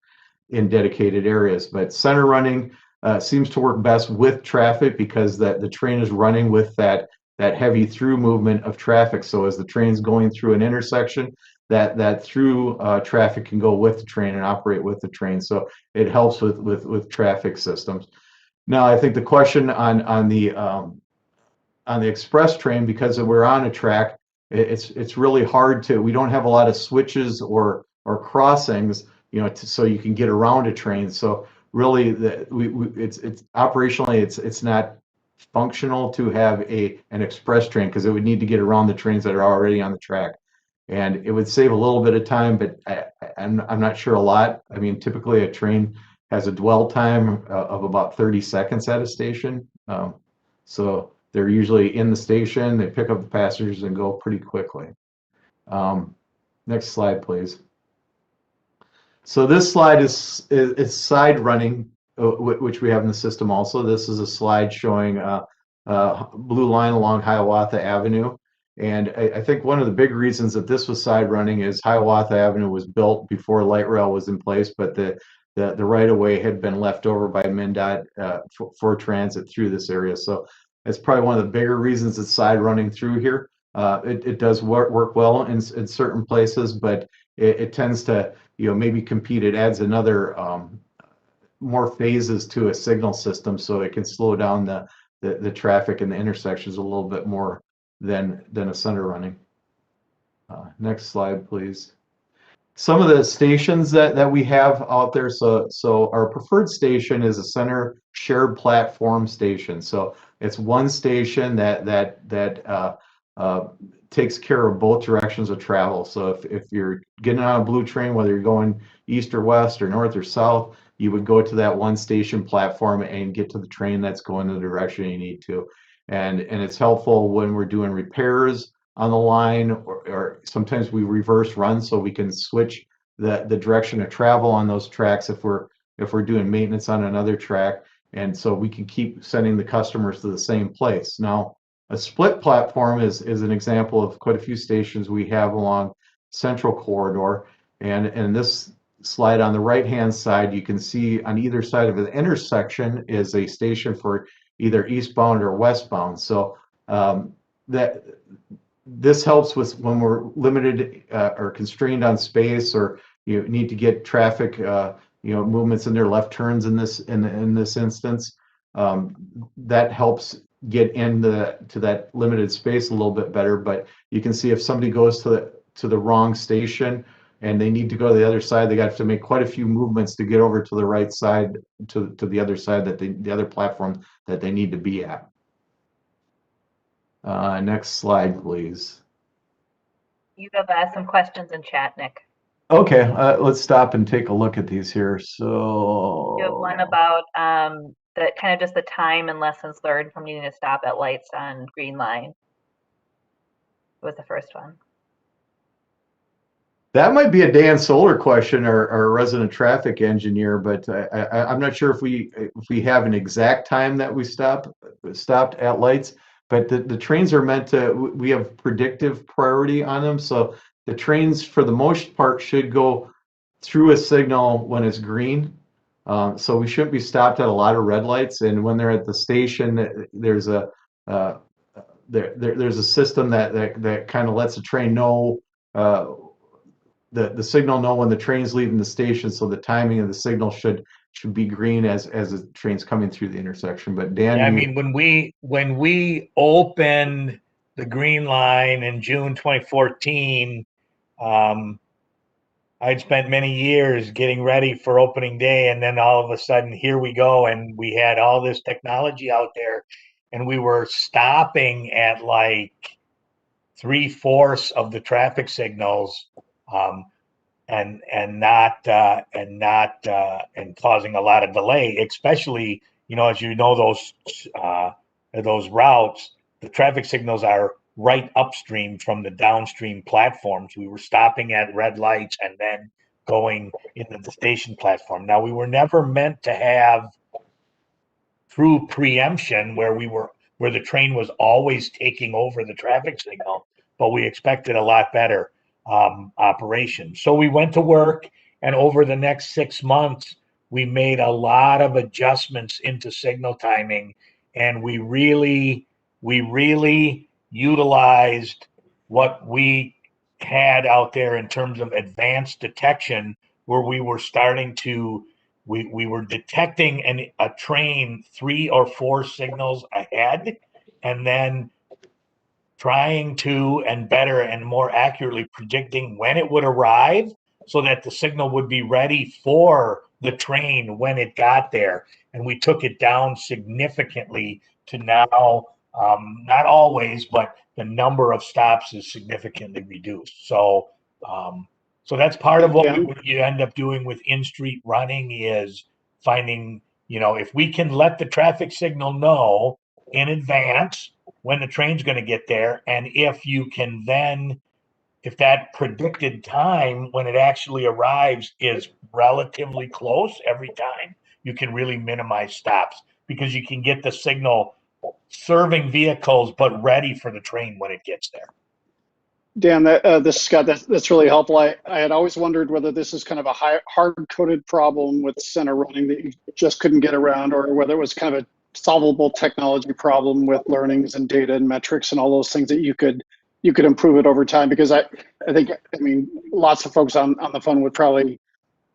in dedicated areas. But center running seems to work best with traffic because the train is running with that heavy through movement of traffic. So as the train's going through an intersection, that through traffic can go with the train and operate with the train. So it helps with traffic systems. Now, I think the question on the express train, because we're on a track, it's really hard to. We don't have a lot of switches or crossings, you know, so you can get around a train. So really, it's operationally it's not functional to have an express train because it would need to get around the trains that are already on the track, and it would save a little bit of time, but I'm not sure a lot. I mean, typically a train has a dwell time of about 30 seconds at a station. So they're usually in the station, they pick up the passengers and go pretty quickly. Next slide, please. So this slide is side running, which we have in the system also. This is a slide showing blue line along Hiawatha Avenue. And I think one of the big reasons that this was side running is Hiawatha Avenue was built before light rail was in place, but the right of way had been left over by MnDOT for transit through this area. So it's probably one of the bigger reasons it's side running through here. It does work well in certain places, but it tends to, maybe compete. It adds another more phases to a signal system, so it can slow down the traffic in the intersections a little bit more than a center running. Next slide, please. Some of the stations that we have out there. So our preferred station is a center shared platform station. So it's one station that takes care of both directions of travel. So if you're getting on a blue train, whether you're going east or west or north or south, you would go to that one station platform and get to the train that's going the direction you need to. And it's helpful when we're doing repairs on the line, or sometimes we reverse run so we can switch the direction of travel on those tracks if we're doing maintenance on another track. And so we can keep sending the customers to the same place. Now, a split platform is an example of quite a few stations we have along Central Corridor. And in this slide on the right-hand side, you can see on either side of the intersection is a station for either eastbound or westbound. So that this helps with when we're limited or constrained on space, or you need to get traffic movements in their left turns in this instance. That helps get into that limited space a little bit better. But you can see if somebody goes to the wrong station and they need to go to the other side, they got to make quite a few movements to get over to the right side, to the other side, the other platform that they need to be at. Next slide, please. You have some questions in chat, Nick. Okay, let's stop and take a look at these here. So You have one about the kind of just the time and lessons learned from needing to stop at lights on green line. Was the first one. That might be a Dan Solar question, or a resident traffic engineer, but I'm not sure if we have an exact time that we stopped at lights. But the trains are meant to, we have predictive priority on them. So the trains, for the most part, should go through a signal when it's green. So we shouldn't be stopped at a lot of red lights. And when they're at the station, there's a there's a system that kind of lets the train know, the signal know when the train's leaving the station. So the timing of the signal should be green as the train's coming through the intersection. But Dan, yeah, I mean, when we opened the green line in June 2014, I'd spent many years getting ready for opening day, and then all of a sudden here we go, and we had all this technology out there, and we were stopping at like 3/4 of the traffic signals, and causing a lot of delay, especially, as you know, those routes, the traffic signals are right upstream from the downstream platforms. We were stopping at red lights and then going into the station platform. Now, we were never meant to have true preemption where the train was always taking over the traffic signal, but we expected a lot better operation. So we went to work, and over the next 6 months, we made a lot of adjustments into signal timing, and we really utilized what we had out there in terms of advanced detection, where we were starting to we were detecting a train 3 or 4 signals ahead, and then trying to, and better and more accurately predicting when it would arrive, so that the signal would be ready for the train when it got there. And we took it down significantly to now, not always, but the number of stops is significantly reduced. So that's part of what you end up doing with in-street running, is finding, if we can let the traffic signal know in advance when the train's going to get there, and if you can then if that predicted time when it actually arrives is relatively close every time, you can really minimize stops because you can get the signal serving vehicles but ready for the train when it gets there. Dan, this is Scott. That's really helpful. I had always wondered whether this is kind of a hard-coded problem with center running that you just couldn't get around, or whether it was kind of a solvable technology problem with learnings and data and metrics and all those things that you could improve it over time. Because I mean, lots of folks on the phone would probably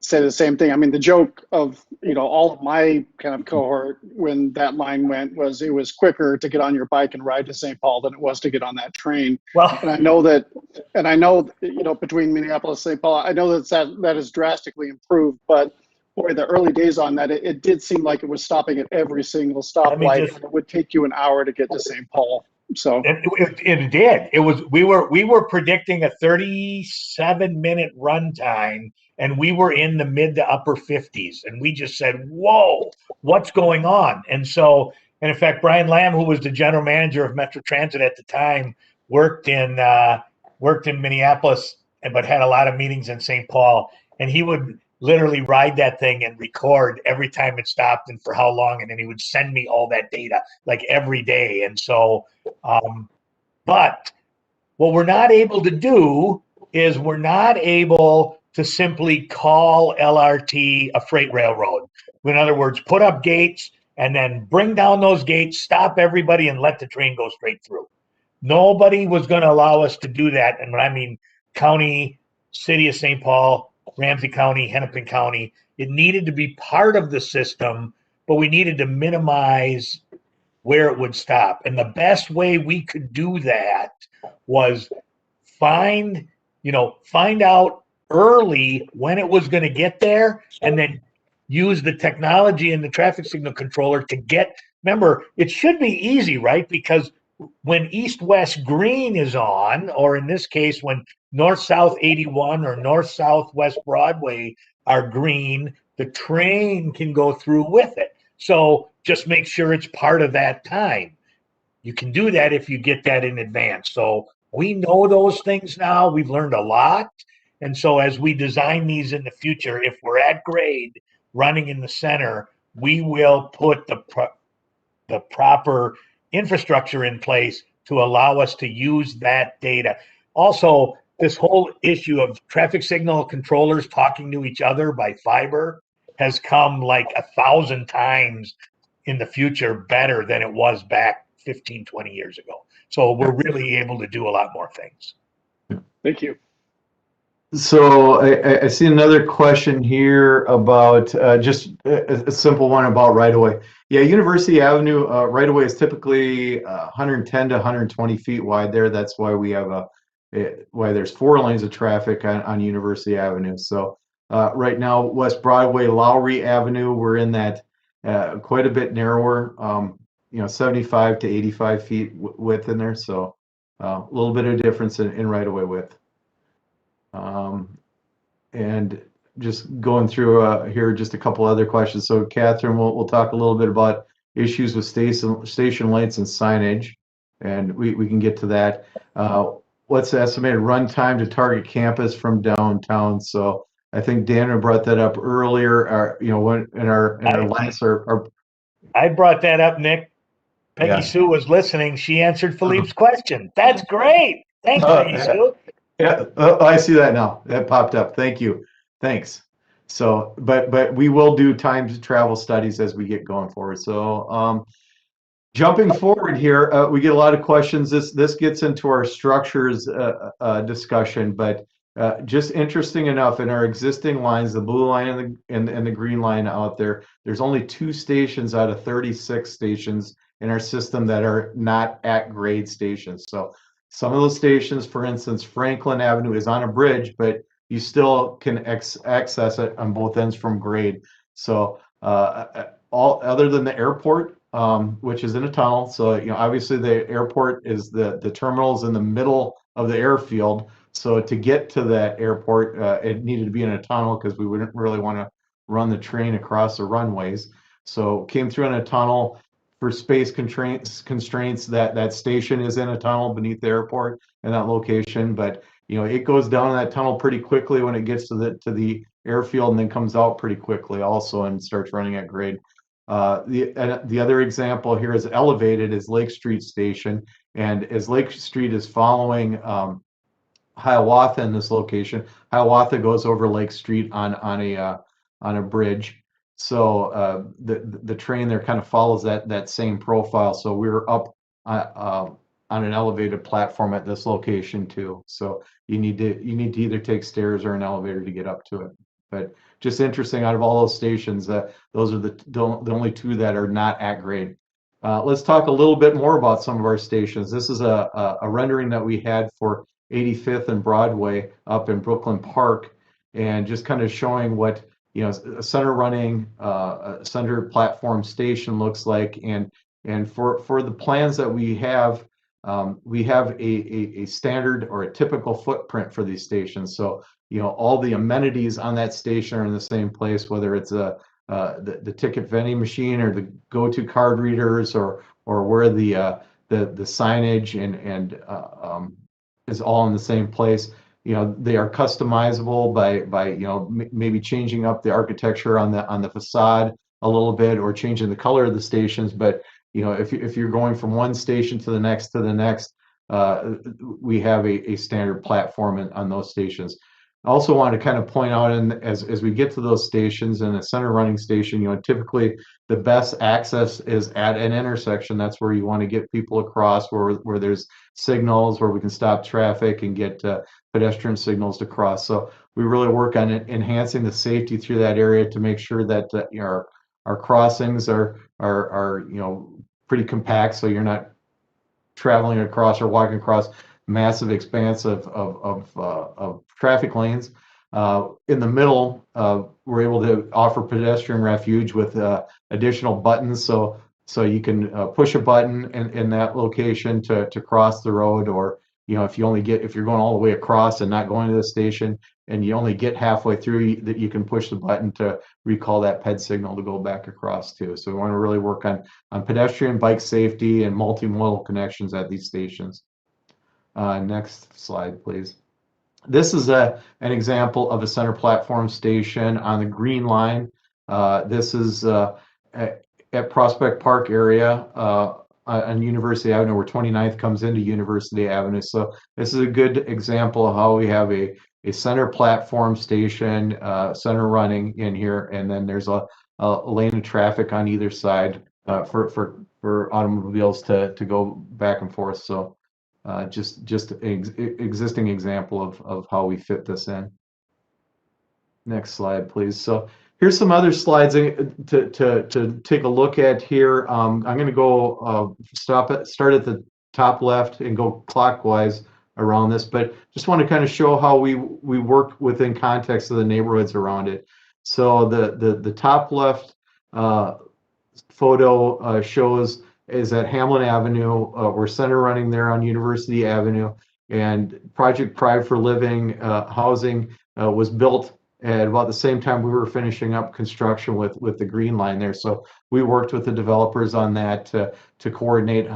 say the same thing. I mean, the joke of, all of my kind of cohort when that line went was it was quicker to get on your bike and ride to St. Paul than it was to get on that train. Well, and I know, between Minneapolis and St. Paul, I know that has drastically improved, but boy, the early days on that, it did seem like it was stopping at every single stoplight, and it would take you an hour to get to St. Paul. So it did. It was we were predicting a 37-minute run time, and we were in the mid to upper 50s, and we just said, "Whoa, what's going on?" And so, and in fact, Brian Lamb, who was the general manager of Metro Transit at the time, worked in Minneapolis, but had a lot of meetings in St. Paul, and he would literally ride that thing and record every time it stopped and for how long, and then he would send me all that data like every day. And so but what we're not able to do is we're not able to simply call LRT a freight railroad. In other words, put up gates and then bring down those gates, stop everybody, and let the train go straight through. Nobody was going to allow us to do that. And when I mean county, city of St. Paul, Ramsey County, Hennepin County, it needed to be part of the system, but we needed to minimize where it would stop. And the best way we could do that was find out early when it was going to get there, and then use the technology and the traffic signal controller to remember, it should be easy, right? Because when east-west green is on, or in this case, when north-south 81 or north-southwest Broadway are green, the train can go through with it. So just make sure it's part of that time. You can do that if you get that in advance. So we know those things now. We've learned a lot. And so as we design these in the future, if we're at grade running in the center, we will put the proper infrastructure in place to allow us to use that data. Also, this whole issue of traffic signal controllers talking to each other by fiber has come like 1,000 times in the future better than it was back 15, 20 years ago. So we're really able to do a lot more things. Thank you. So I see another question here about just a simple one about right-of-way. Yeah, University Avenue right-of-way is typically 110 to 120 feet wide there. That's why we have why there's 4 lanes of traffic on University Avenue. So right now, West Broadway, Lowry Avenue, we're in that quite a bit narrower, 75 to 85 feet width in there. So a little bit of difference in right-of-way width. And just going through here, just a couple other questions. So Catherine, we'll talk a little bit about issues with station lights and signage, and we can get to that. What's the estimated run time to target campus from downtown? So I think Dan brought that up earlier. When in our last I brought that up, Nick. Peggy Sue was listening. She answered Philippe's question. That's great. Thanks, Peggy Sue. Yeah, I see that now. That popped up. Thank you. Thanks. So, but we will do time to travel studies as we get going forward. So, jumping forward here, we get a lot of questions. This gets into our structures discussion, but just interesting enough, in our existing lines, the blue line and the green line out there, there's only 2 stations out of 36 stations in our system that are not at grade stations. So some of those stations, for instance, Franklin Avenue is on a bridge, but you still can access it on both ends from grade. So all other than the airport, which is in a tunnel. So obviously the airport is the terminals in the middle of the airfield. So to get to that airport, it needed to be in a tunnel because we wouldn't really want to run the train across the runways. So came through in a tunnel. For space constraints, that station is in a tunnel beneath the airport in that location, but you know, it goes down that tunnel pretty quickly when it gets to the airfield, and then comes out pretty quickly also and starts running at grade. The other example here is elevated is Lake Street Station, and as Lake Street is following Hiawatha in this location, Hiawatha goes over Lake Street on a bridge. So the train there kind of follows that same profile. So we're up on an elevated platform at this location too. So you need to either take stairs or an elevator to get up to it. But just interesting, out of all those stations, those are the only two that are not at grade. Let's talk a little bit more about some of our stations. This is a rendering that we had for 85th and Broadway up in Brooklyn Park, and just kind of showing what, you know, a center running center platform station looks like. And for the plans that we have a standard or a typical footprint for these stations. So, you know, all the amenities on that station are in the same place, whether it's the ticket vending machine or the go-to card readers, or where the signage and is all in the same place. You know, they are customizable by you know, maybe changing up the architecture on the facade a little bit, or changing the color of the stations. But you know, if you're going from one station to the next, we have a standard platform on those stations. I also want to kind of point out, and as we get to those stations, and a center running station, you know, typically the best access is at an intersection. That's where you want to get people across, where there's signals, where we can stop traffic and get pedestrian signals to cross. So we really work on enhancing the safety through that area to make sure that you know, our crossings are you know, pretty compact, so you're not traveling across or walking across massive expanse of traffic lanes. In the middle, we're able to offer pedestrian refuge with additional buttons, so you can push a button in that location to cross the road, or you know, if you're going all the way across and not going to the station, and you only get halfway through, that you can push the button to recall that ped signal to go back across too. So we want to really work on pedestrian bike safety and multimodal connections at these stations. Next slide, please. This is an example of a center platform station on the Green Line. This is at Prospect Park area on University Avenue, where 29th comes into University Avenue. So this is a good example of how we have a center platform station, center running in here, and then there's a lane of traffic on either side for automobiles to go back and forth. So just an existing example of how we fit this in. Next slide, please. So here's some other slides to take a look at here. I'm going to go start at the top left and go clockwise around this, but just want to kind of show how we work within context of the neighborhoods around it. So the top left photo shows is at Hamlin Avenue. We're center running there on University Avenue, and Project Pride for Living housing was built at about the same time we were finishing up construction with the Green Line there. So we worked with the developers on that to coordinate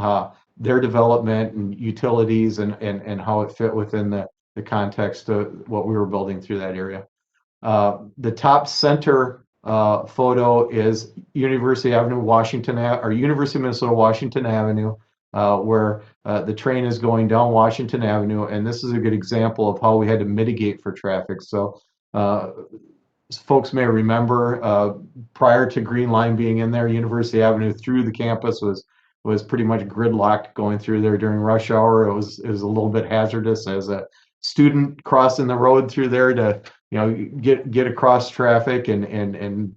their development and utilities and how it fit within the context of what we were building through that area. The top center photo is University Avenue, Washington, or University of Minnesota, Washington Avenue, where the train is going down Washington Avenue. And this is a good example of how we had to mitigate for traffic. So folks may remember prior to Green Line being in there, University Avenue through the campus was pretty much gridlocked going through there during rush hour. It was a little bit hazardous as a student crossing the road through there to, you know, get across traffic and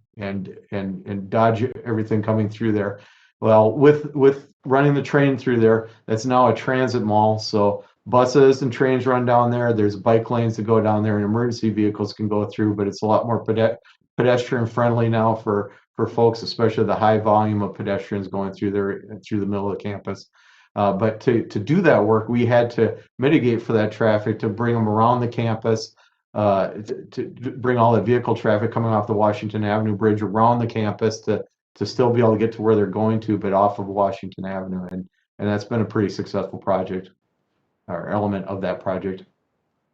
dodge everything coming through there. Well, with running the train through there, that's now a transit mall. So buses and trains run down there. There's bike lanes that go down there, and emergency vehicles can go through. But it's a lot more pedestrian friendly now for folks, especially the high volume of pedestrians going through there through the middle of the campus. But to do that work, we had to mitigate for that traffic, to bring them around the campus, to bring all the vehicle traffic coming off the Washington Avenue Bridge around the campus to still be able to get to where they're going to, but off of Washington Avenue. And that's been a pretty successful project, or element of that project.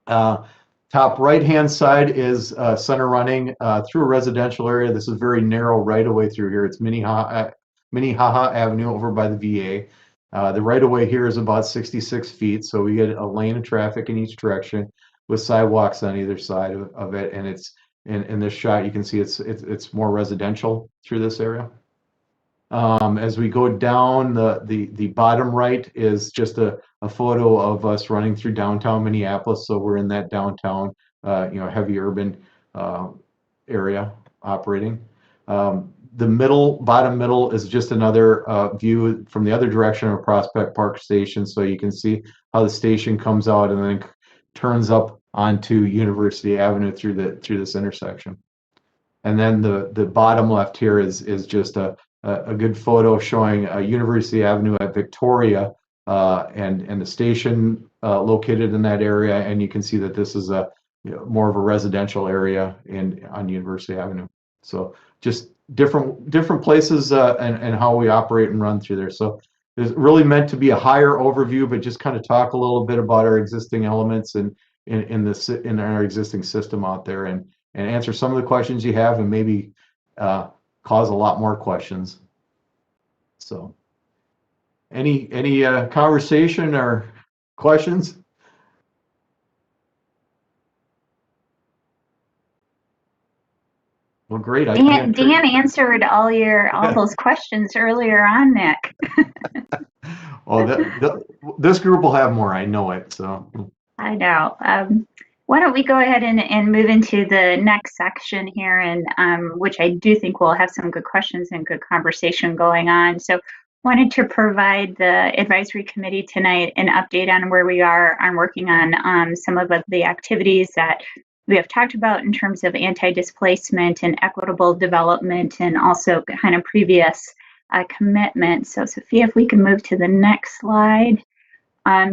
Top right-hand side is center running through a residential area. This is very narrow right-of-way through here. It's Minnehaha Avenue over by the VA. The right-of-way here is about 66 feet, so we get a lane of traffic in each direction with sidewalks on either side of it. And it's in this shot, you can see it's more residential through this area. As we go down, the bottom right is just a photo of us running through downtown Minneapolis. So we're in that downtown, heavy urban area operating. The bottom middle is just another view from the other direction of Prospect Park Station. So you can see how the station comes out and then turns up onto University Avenue through this intersection. And then the bottom left here is just a good photo showing University Avenue at Victoria and the station located in that area. And you can see that this is more of a residential area on University Avenue. So just different places and how we operate and run through there. So it's really meant to be a higher overview, but just kind of talk a little bit about our existing elements and in our existing system out there and answer some of the questions you have and maybe cause a lot more questions. So any conversation or questions? Well, great. Dan answered all those questions earlier on, Nick. Well, this group will have more. I know it. So I know. Why don't we go ahead and move into the next section here, and which I do think we'll have some good questions and good conversation going on. So wanted to provide the advisory committee tonight an update on where we are on working on some of the activities that we have talked about in terms of anti-displacement and equitable development, and also kind of previous commitments. So Sophia, if we can move to the next slide.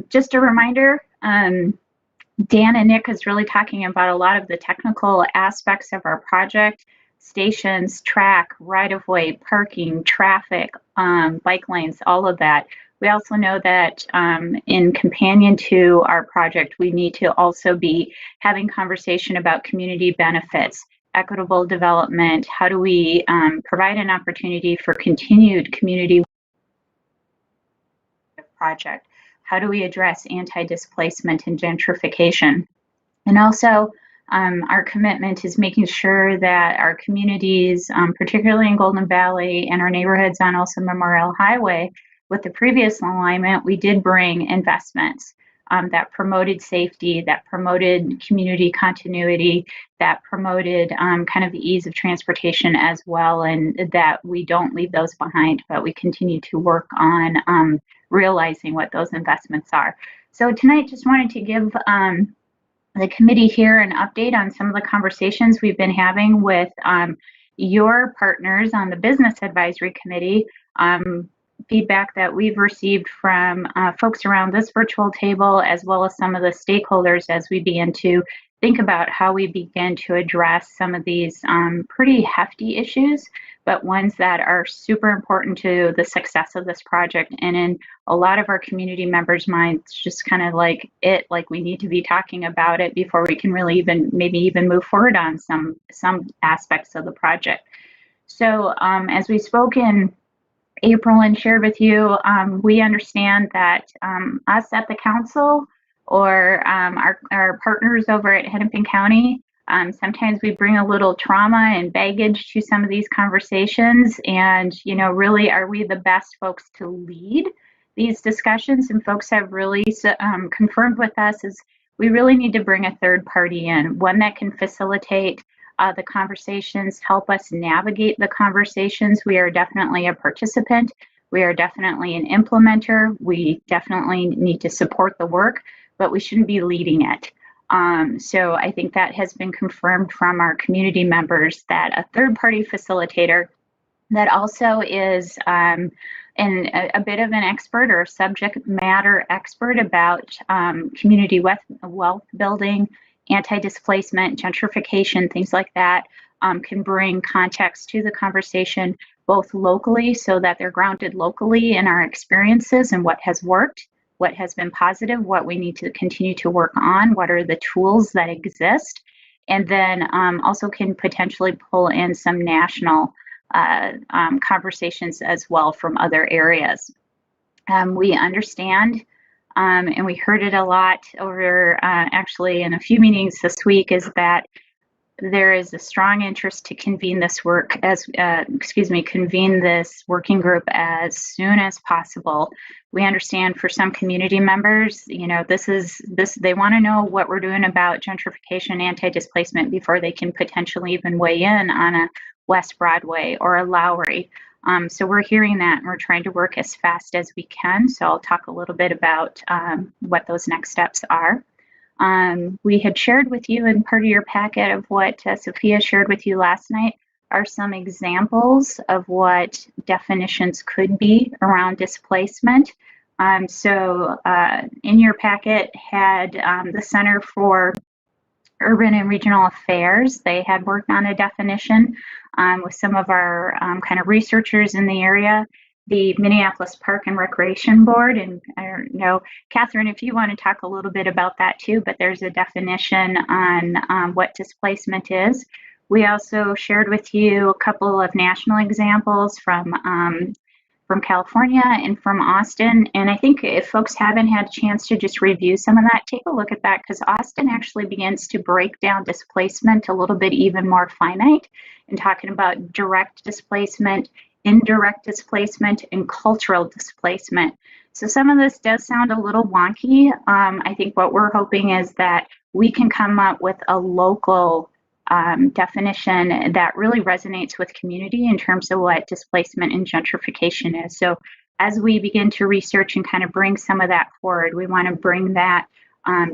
Just a reminder, Dan and Nick is really talking about a lot of the technical aspects of our project: stations, track, right-of-way, parking, traffic, bike lanes, all of that. We also know that in companion to our project, we need to also be having conversation about community benefits, equitable development. How do we provide an opportunity for continued community project? How do we address anti-displacement and gentrification? And also, our commitment is making sure that our communities, particularly in Golden Valley and our neighborhoods on also Memorial Highway, with the previous alignment, we did bring investments that promoted safety, that promoted community continuity, that promoted kind of the ease of transportation as well, and that we don't leave those behind, but we continue to work on realizing what those investments are. So tonight, just wanted to give the committee here an update on some of the conversations we've been having with your partners on the Business Advisory Committee, feedback that we've received from folks around this virtual table, as well as some of the stakeholders as we begin to think about how we begin to address some of these pretty hefty issues, but ones that are super important to the success of this project. And in a lot of our community members' minds, just kind of like we need to be talking about it before we can really maybe even move forward on some aspects of the project. So as we spoke in April and shared with you, we understand that us at the council or our partners over at Hennepin County, sometimes we bring a little trauma and baggage to some of these conversations, and really, are we the best folks to lead these discussions? And folks have really confirmed with us is we really need to bring a third party in, one that can facilitate the conversations, help us navigate the conversations. We are definitely a participant. We are definitely an implementer. We definitely need to support the work, but we shouldn't be leading it. So I think that has been confirmed from our community members, that a third-party facilitator that also is a bit of an expert or a subject matter expert about community wealth building, anti-displacement, gentrification, things like that, can bring context to the conversation, both locally so that they're grounded locally in our experiences and what has worked, what has been positive, what we need to continue to work on, what are the tools that exist, and then also can potentially pull in some national conversations as well from other areas. We understand, and we heard it a lot over actually in a few meetings this week, is that there is a strong interest to convene this work as, convene this working group as soon as possible. We understand for some community members, you know, they want to know what we're doing about gentrification and anti-displacement before they can potentially even weigh in on a West Broadway or a Lowry. So we're hearing that, and we're trying to work as fast as we can. So I'll talk a little bit about what those next steps are. We had shared with you in part of your packet of what Sophia shared with you last night are some examples of what definitions could be around displacement. So in your packet had the Center for Urban and Regional Affairs. They had worked on a definition with some of our kind of researchers in the area. The Minneapolis Park and Recreation Board, and I don't know, Catherine, if you want to talk a little bit about that too, but there's a definition on what displacement is. We also shared with you a couple of national examples from California and from Austin. And I think if folks haven't had a chance to just review some of that, take a look at that, because Austin actually begins to break down displacement a little bit even more finite in talking about direct displacement, indirect displacement, and cultural displacement. So some of this does sound a little wonky. I think what we're hoping is that we can come up with a local definition that really resonates with community in terms of what displacement and gentrification is. So as we begin to research and kind of bring some of that forward, we want to bring that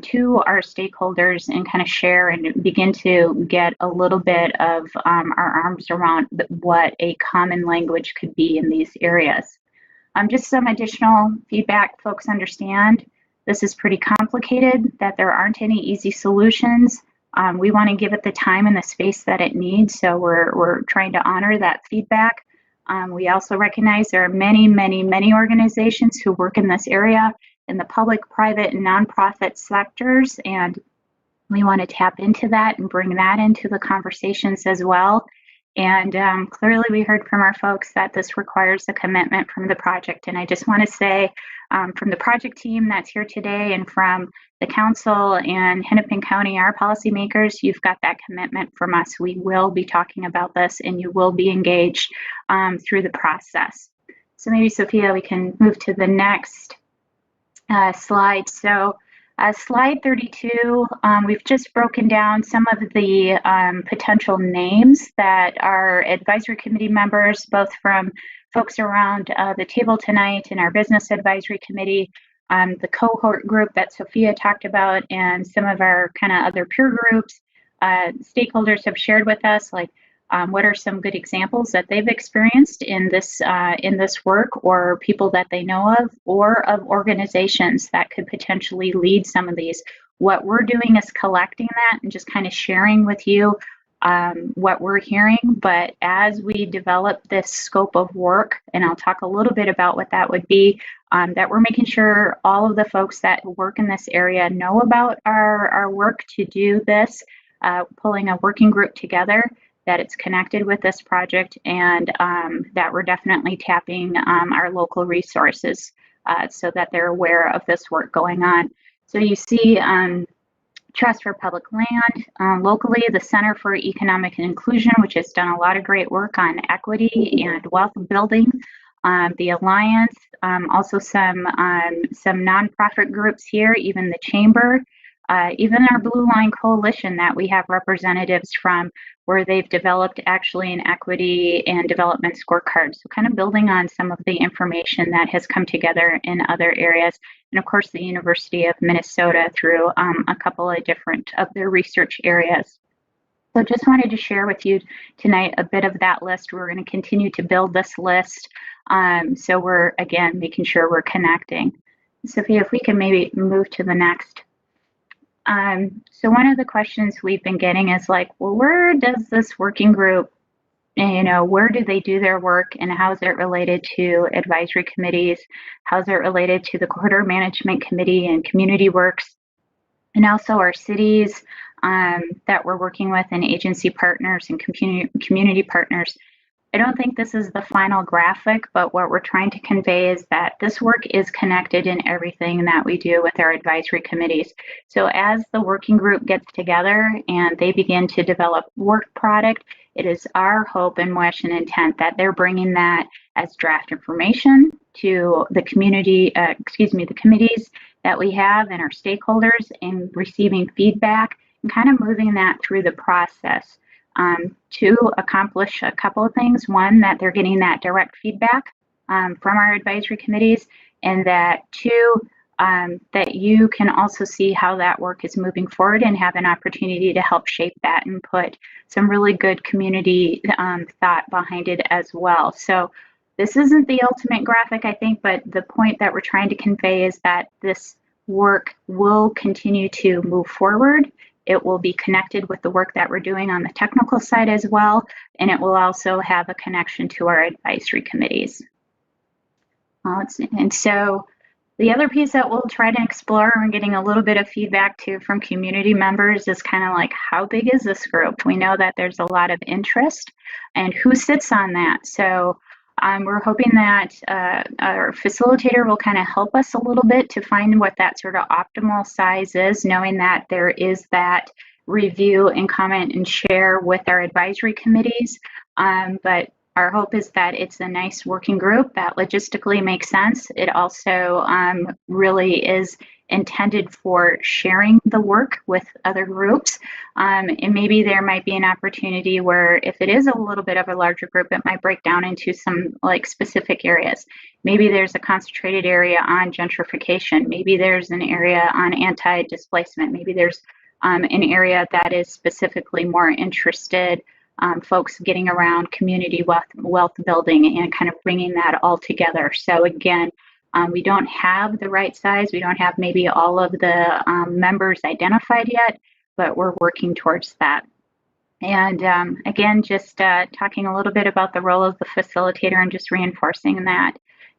to our stakeholders and kind of share and begin to get a little bit of our arms around what a common language could be in these areas. Just some additional feedback, folks understand this is pretty complicated, that there aren't any easy solutions. We want to give it the time and the space that it needs, so we're trying to honor that feedback. We also recognize there are many, many, many organizations who work in this area in the public, private, and nonprofit sectors, and we want to tap into that and bring that into the conversations as well. And clearly we heard from our folks that this requires a commitment from the project. And I just want to say from the project team that's here today and from the council and Hennepin County, our policymakers, you've got that commitment from us. We will be talking about this and you will be engaged through the process. So maybe Sophia, we can move to the next slide. So slide 32, we've just broken down some of the potential names that our advisory committee members, both from folks around the table tonight and our business advisory committee, the cohort group that Sophia talked about, and some of our kind of other peer groups, stakeholders have shared with us, like what are some good examples that they've experienced in this work, or people that they know of, or of organizations that could potentially lead some of these. What we're doing is collecting that and just kind of sharing with you what we're hearing. But as we develop this scope of work, and I'll talk a little bit about what that would be, that we're making sure all of the folks that work in this area know about our work to do this, pulling a working group together, that it's connected with this project, and that we're definitely tapping our local resources so that they're aware of this work going on. So you see Trust for Public Land, locally, the Center for Economic Inclusion, which has done a lot of great work on equity and wealth building, the Alliance, also some nonprofit groups here, even the Chamber, even our Blue Line Coalition that we have representatives from, where they've developed actually an equity and development scorecard. So kind of building on some of the information that has come together in other areas. And of course, the University of Minnesota through a couple of different of their research areas. So just wanted to share with you tonight a bit of that list. We're going to continue to build this list. So we're, again, making sure we're connecting. Sophia, if we can maybe move to the next. So one of the questions we've been getting is like, well, where does this working group where do they do their work and how is it related to advisory committees? How is it related to the corridor management committee and community works? And also our cities that we're working with and agency partners and community partners. I don't think this is the final graphic, but what we're trying to convey is that this work is connected in everything that we do with our advisory committees. So as the working group gets together and they begin to develop work product, it is our hope and wish and intent that they're bringing that as draft information to the community, the committees that we have and our stakeholders, and receiving feedback and kind of moving that through the process. To accomplish a couple of things. One, that they're getting that direct feedback from our advisory committees, and that two, that you can also see how that work is moving forward and have an opportunity to help shape that and put some really good community thought behind it as well. So this isn't the ultimate graphic, I think, but the point that we're trying to convey is that this work will continue to move forward. It will be connected with the work that we're doing on the technical side as well, and it will also have a connection to our advisory committees. And so the other piece that we'll try to explore and getting a little bit of feedback too from community members is kind of like, how big is this group? We know that there's a lot of interest, and who sits on that? So we're hoping that our facilitator will kind of help us a little bit to find what that sort of optimal size is, knowing that there is that review and comment and share with our advisory committees. But our hope is that it's a nice working group that logistically makes sense. It also really is intended for sharing the work with other groups. And maybe there might be an opportunity where if it is a little bit of a larger group, it might break down into some like specific areas. Maybe there's a concentrated area on gentrification. Maybe there's an area on anti-displacement. Maybe there's an area that is specifically more interested folks getting around community wealth building and kind of bringing that all together. So again, we don't have the right size. We don't have maybe all of the members identified yet, but we're working towards that. And again, just talking a little bit about the role of the facilitator and just reinforcing that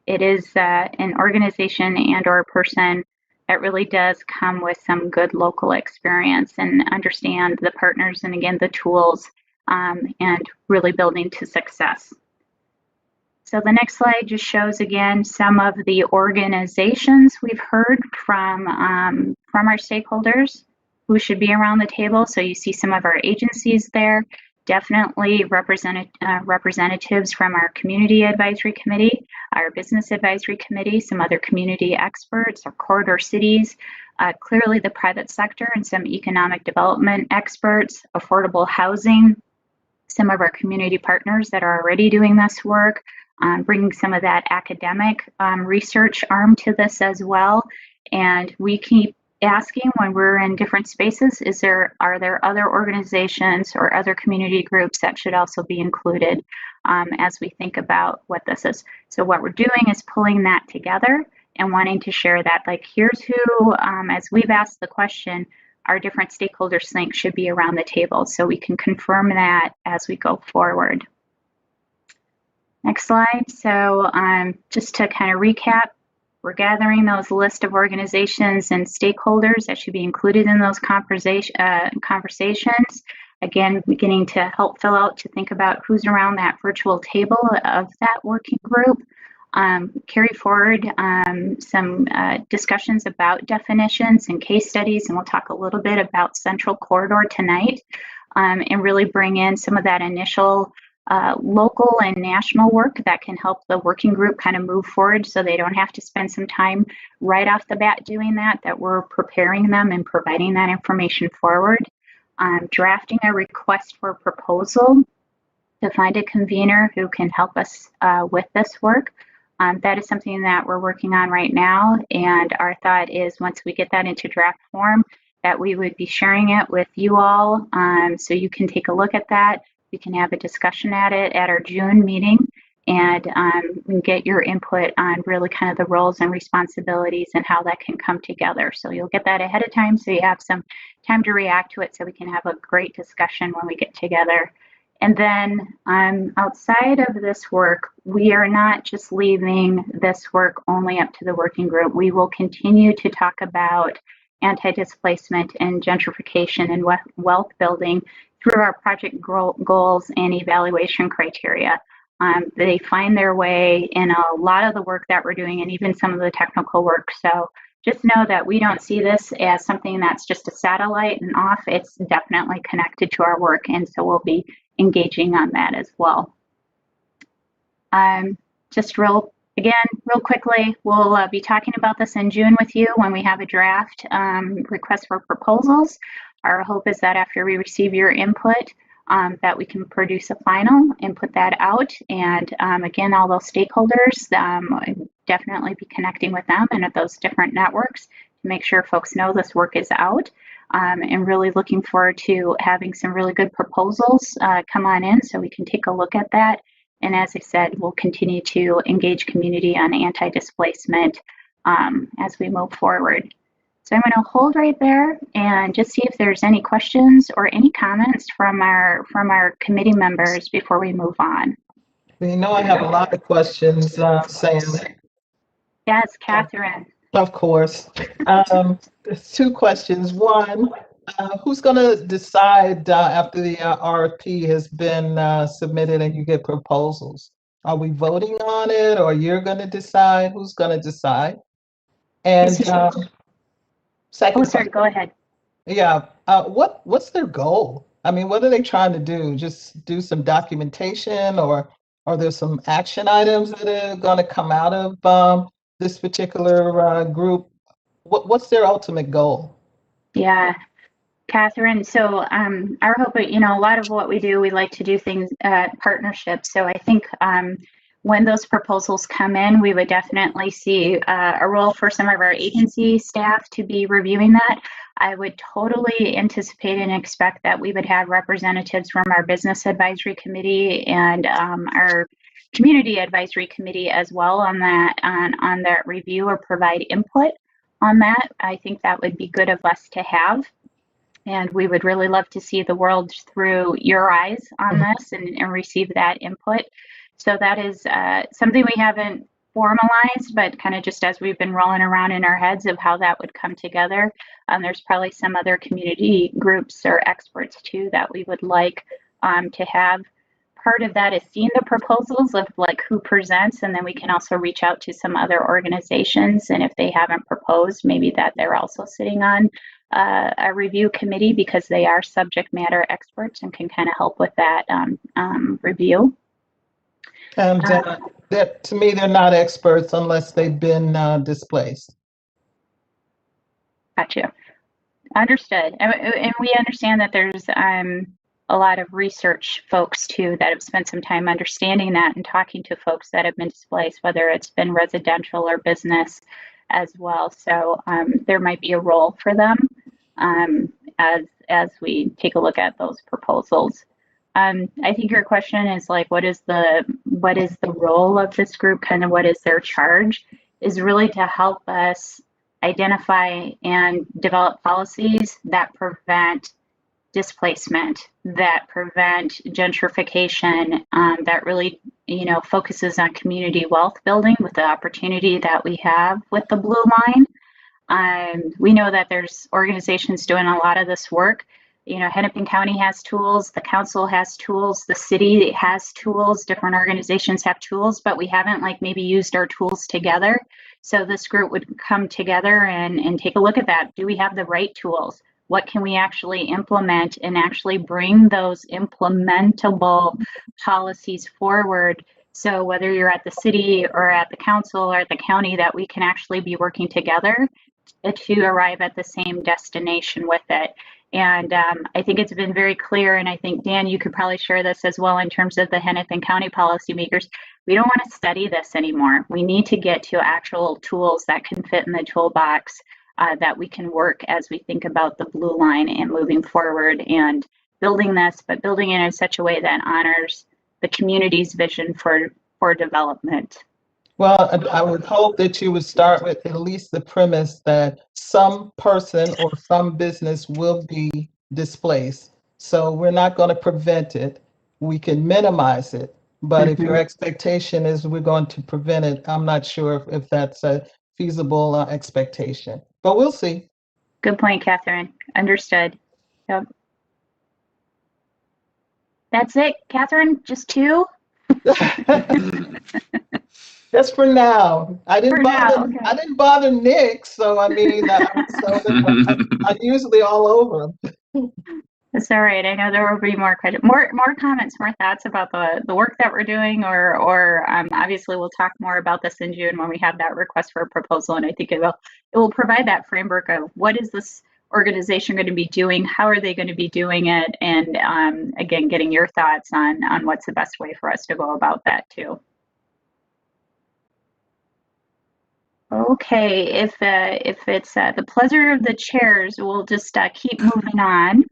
it is an organization and or a person that really does come with some good local experience and understand the partners and again, the tools and really building to success. So the next slide just shows again some of the organizations we've heard from our stakeholders who should be around the table. So you see some of our agencies there, definitely representatives from our community advisory committee, our business advisory committee, some other community experts, our corridor cities, clearly the private sector and some economic development experts, affordable housing, some of our community partners that are already doing this work, bringing some of that academic research arm to this as well. And we keep asking when we're in different spaces, are there other organizations or other community groups that should also be included as we think about what this is. So what we're doing is pulling that together and wanting to share that, like, here's who, as we've asked the question, our different stakeholders think should be around the table, so we can confirm that as we go forward. Next slide. So just to kind of recap, we're gathering those list of organizations and stakeholders that should be included in those conversations. Again, beginning to help fill out to think about who's around that virtual table of that working group. Carry forward some discussions about definitions and case studies, and we'll talk a little bit about Central Corridor tonight, and really bring in some of that initial local and national work that can help the working group kind of move forward so they don't have to spend some time right off the bat doing that we're preparing them and providing that information forward. Drafting a request for proposal to find a convener who can help us with this work. That is something that we're working on right now, and our thought is once we get that into draft form that we would be sharing it with you all so you can take a look at that. We can have a discussion at it at our June meeting and get your input on really kind of the roles and responsibilities and how that can come together. So you'll get that ahead of time so you have some time to react to it so we can have a great discussion when we get together And then outside of this work, we are not just leaving this work only up to the working group. We will continue to talk about anti-displacement and gentrification and wealth building through our project goals and evaluation criteria. They find their way in a lot of the work that we're doing and even some of the technical work. So just know that we don't see this as something that's just a satellite and off. It's definitely connected to our work, and so we'll be engaging on that as well. Just real quickly, we'll be talking about this in June with you when we have a draft request for proposals. Our hope is that after we receive your input, that we can produce a final and put that out. And again, all those stakeholders, definitely be connecting with them and at those different networks to make sure folks know this work is out. And really looking forward to having some really good proposals come on in so we can take a look at that. And as I said, we'll continue to engage community on anti-displacement as we move forward. So I'm going to hold right there and just see if there's any questions or any comments from our committee members before we move on. You know, I have a lot of questions, Sam. Yes, Catherine. Of course. There's two questions. One, who's going to decide after the RFP has been submitted and you get proposals? Are we voting on it, or you're going to decide? Who's going to decide? And second, sorry, go ahead. Yeah, what's their goal? I mean, what are they trying to do? Just do some documentation, or are there some action items that are going to come out of this particular group? What's their ultimate goal? Yeah, Catherine. So our hope, a lot of what we do, we like to do things partnerships. So I think when those proposals come in, we would definitely see a role for some of our agency staff to be reviewing that. I would totally anticipate and expect that we would have representatives from our business advisory committee and our community advisory committee as well on that review or provide input on that. I think that would be good of us to have. And we would really love to see the world through your eyes on this and receive that input. So that is something we haven't formalized, but kind of just as we've been rolling around in our heads of how that would come together. There's probably some other community groups or experts too that we would like to have. Part of that is seeing the proposals of like who presents, and then we can also reach out to some other organizations, and if they haven't proposed, maybe that they're also sitting on a review committee because they are subject matter experts and can kind of help with that review. And to me, they're not experts unless they've been displaced. Gotcha. Understood. And we understand that there's a lot of research folks too that have spent some time understanding that and talking to folks that have been displaced, whether it's been residential or business as well. So there might be a role for them as we take a look at those proposals. I think your question is like, what is the role of this group? Kind of what is their charge? Is really to help us identify and develop policies that prevent displacement, that prevent gentrification, that really, focuses on community wealth building with the opportunity that we have with the Blue Line. We know that there's organizations doing a lot of this work. Hennepin County has tools, the council has tools, the city has tools, different organizations have tools, but we haven't maybe used our tools together. So this group would come together and take a look at that. Do we have the right tools? What can we actually implement and actually bring those implementable policies forward? So whether you're at the city or at the council or at the county, that we can actually be working together to arrive at the same destination with it. And I think it's been very clear, and I think, Dan, you could probably share this as well in terms of the Hennepin County policymakers. We don't want to study this anymore. We need to get to actual tools that can fit in the toolbox that we can work as we think about the Blue Line and moving forward and building this, but building it in such a way that honors the community's vision for development. Well, I would hope that you would start with at least the premise that some person or some business will be displaced. So we're not going to prevent it. we can minimize it. But if your expectation is we're going to prevent it, I'm not sure if that's a feasible expectation, but we'll see. Good point, Catherine. Understood. Yep. That's it, Catherine? Just 2? Just for now. I didn't For bother. now, okay. I didn't bother Nick, so I mean, I'm usually all over him. That's all right. I know there will be more comments, more thoughts about the work that we're doing, or obviously we'll talk more about this in June when we have that request for a proposal, and I think it will provide that framework of what is this organization going to be doing, how are they going to be doing it, and again, getting your thoughts on what's the best way for us to go about that too. Okay, if it's the pleasure of the chairs, we'll just keep moving on.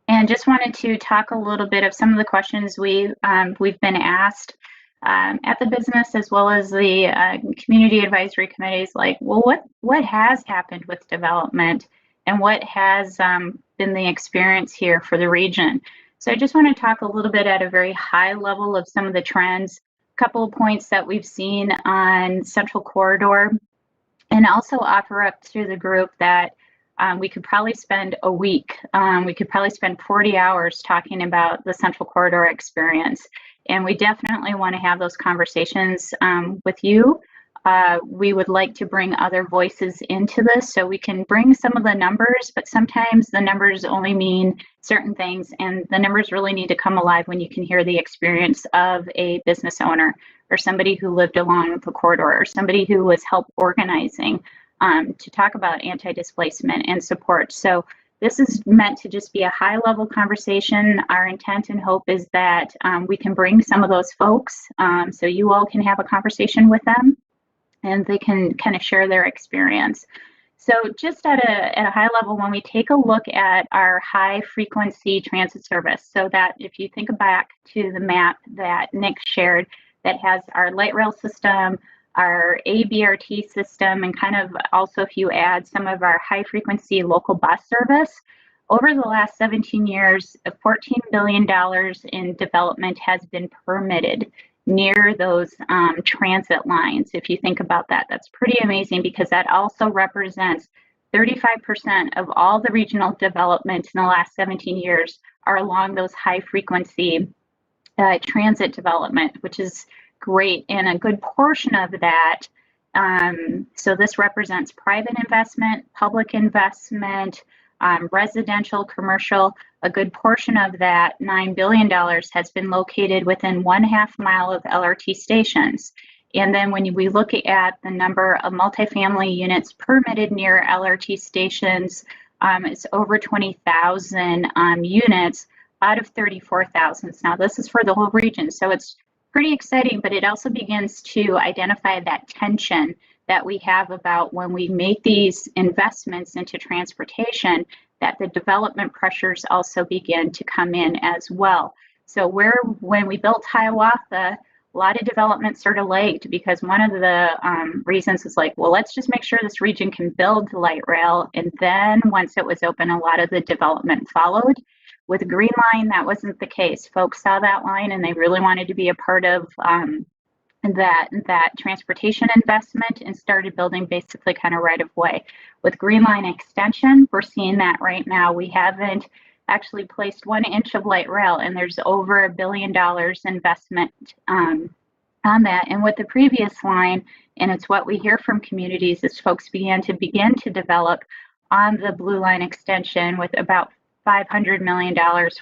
And just wanted to talk a little bit of some of the questions we've been asked at the business as well as the community advisory committees. Like, well, what has happened with development, and what has been the experience here for the region? So I just want to talk a little bit at a very high level of some of the trends. Couple of points that we've seen on Central Corridor, and also offer up to the group that we could probably spend a week, we could probably spend 40 hours talking about the Central Corridor experience. And we definitely want to have those conversations with you. We would like to bring other voices into this, so we can bring some of the numbers, but sometimes the numbers only mean certain things, and the numbers really need to come alive when you can hear the experience of a business owner, or somebody who lived along the corridor, or somebody who was help organizing to talk about anti-displacement and support. So this is meant to just be a high-level conversation. Our intent and hope is that we can bring some of those folks, so you all can have a conversation with them, and they can kind of share their experience. So just at a high level, when we take a look at our high frequency transit service, so that if you think back to the map that Nick shared that has our light rail system, our ABRT system, and kind of also if you add some of our high frequency local bus service, over the last 17 years, $14 billion in development has been permitted near those transit lines. If you think about that, that's pretty amazing, because that also represents 35% of all the regional development in the last 17 years are along those high frequency transit development, which is great. And a good portion of that, so this represents private investment, public investment, residential, commercial. A good portion of that $9 billion has been located within 1/2 mile of LRT stations. And then when we look at the number of multifamily units permitted near LRT stations, it's over 20,000 units out of 34,000. Now this is for the whole region, so it's pretty exciting, but it also begins to identify that tension that we have about when we make these investments into transportation, that the development pressures also begin to come in as well. So when we built Hiawatha, a lot of development sort of lagged, because one of the reasons is like, well, let's just make sure this region can build light rail. And then once it was open, a lot of the development followed. With Green Line, that wasn't the case. Folks saw that line and they really wanted to be a part of that transportation investment and started building basically kind of right of way. With Green Line extension, we're seeing that right now. We haven't actually placed 1 inch of light rail, and there's over $1 billion investment on that. And with the previous line, and it's what we hear from communities, is folks begin to develop on the Blue Line extension with about $500 million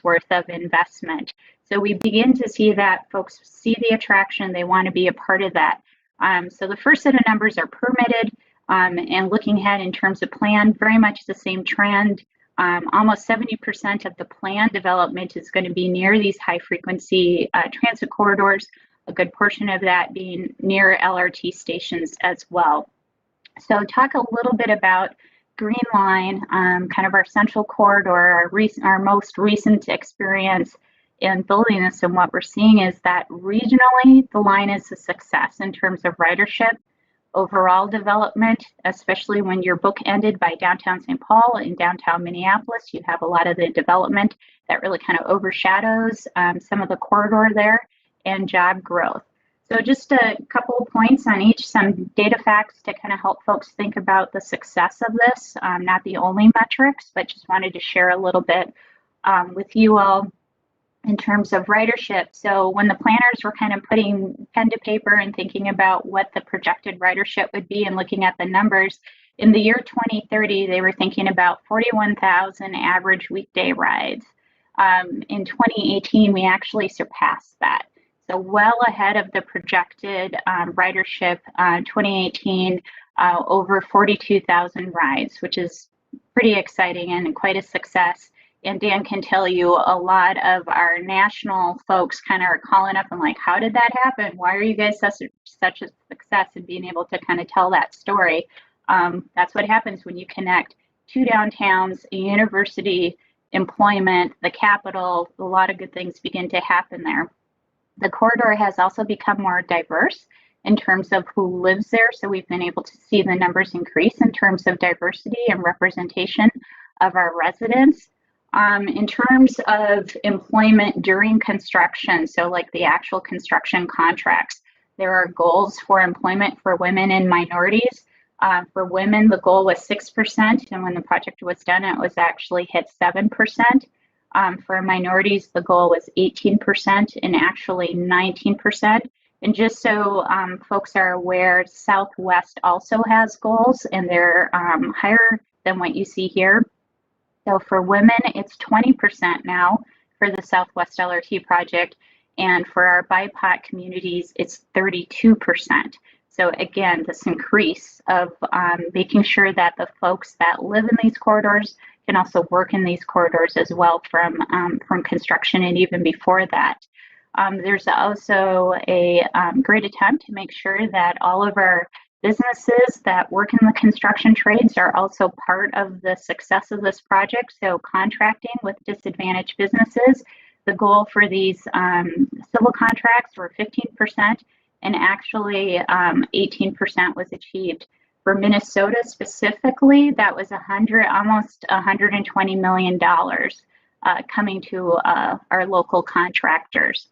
worth of investment. So we begin to see that folks see the attraction, they want to be a part of that. So the first set of numbers are permitted, and looking ahead in terms of plan, very much the same trend. Almost 70% of the planned development is going to be near these high frequency transit corridors, a good portion of that being near LRT stations as well. So talk a little bit about Green Line, kind of our central corridor, our most recent experience in building this. And what we're seeing is that regionally, the line is a success in terms of ridership. overall development, especially when you're bookended by downtown St. Paul and downtown Minneapolis. You have a lot of the development that really kind of overshadows some of the corridor there, and job growth. So just a couple of points on each, some data facts to kind of help folks think about the success of this, not the only metrics, but just wanted to share a little bit with you all in terms of ridership. So when the planners were kind of putting pen to paper and thinking about what the projected ridership would be and looking at the numbers, in the year 2030, they were thinking about 41,000 average weekday rides. In 2018, we actually surpassed that. So well ahead of the projected ridership, 2018, over 42,000 rides, which is pretty exciting and quite a success. And Dan can tell you a lot of our national folks kind of are calling up and like, how did that happen? Why are you guys such a success in being able to kind of tell that story? That's what happens when you connect two downtowns, a university, employment, the capital. A lot of good things begin to happen there. The corridor has also become more diverse in terms of who lives there. So we've been able to see the numbers increase in terms of diversity and representation of our residents. In terms of employment during construction, so like the actual construction contracts, there are goals for employment for women and minorities. For women, the goal was 6%, and when the project was done, it was actually hit 7%. For minorities, the goal was 18% and actually 19%. And just so folks are aware, Southwest also has goals, and they're higher than what you see here. So for women, it's 20% now for the Southwest LRT project, and for our BIPOC communities, it's 32%. So again, this increase of making sure that the folks that live in these corridors can also work in these corridors as well from construction and even before that. There's also a great attempt to make sure that all of our businesses that work in the construction trades are also part of the success of this project. So contracting with disadvantaged businesses, the goal for these civil contracts were 15%, and actually 18% was achieved. For Minnesota specifically, that was almost $120 million coming to our local contractors.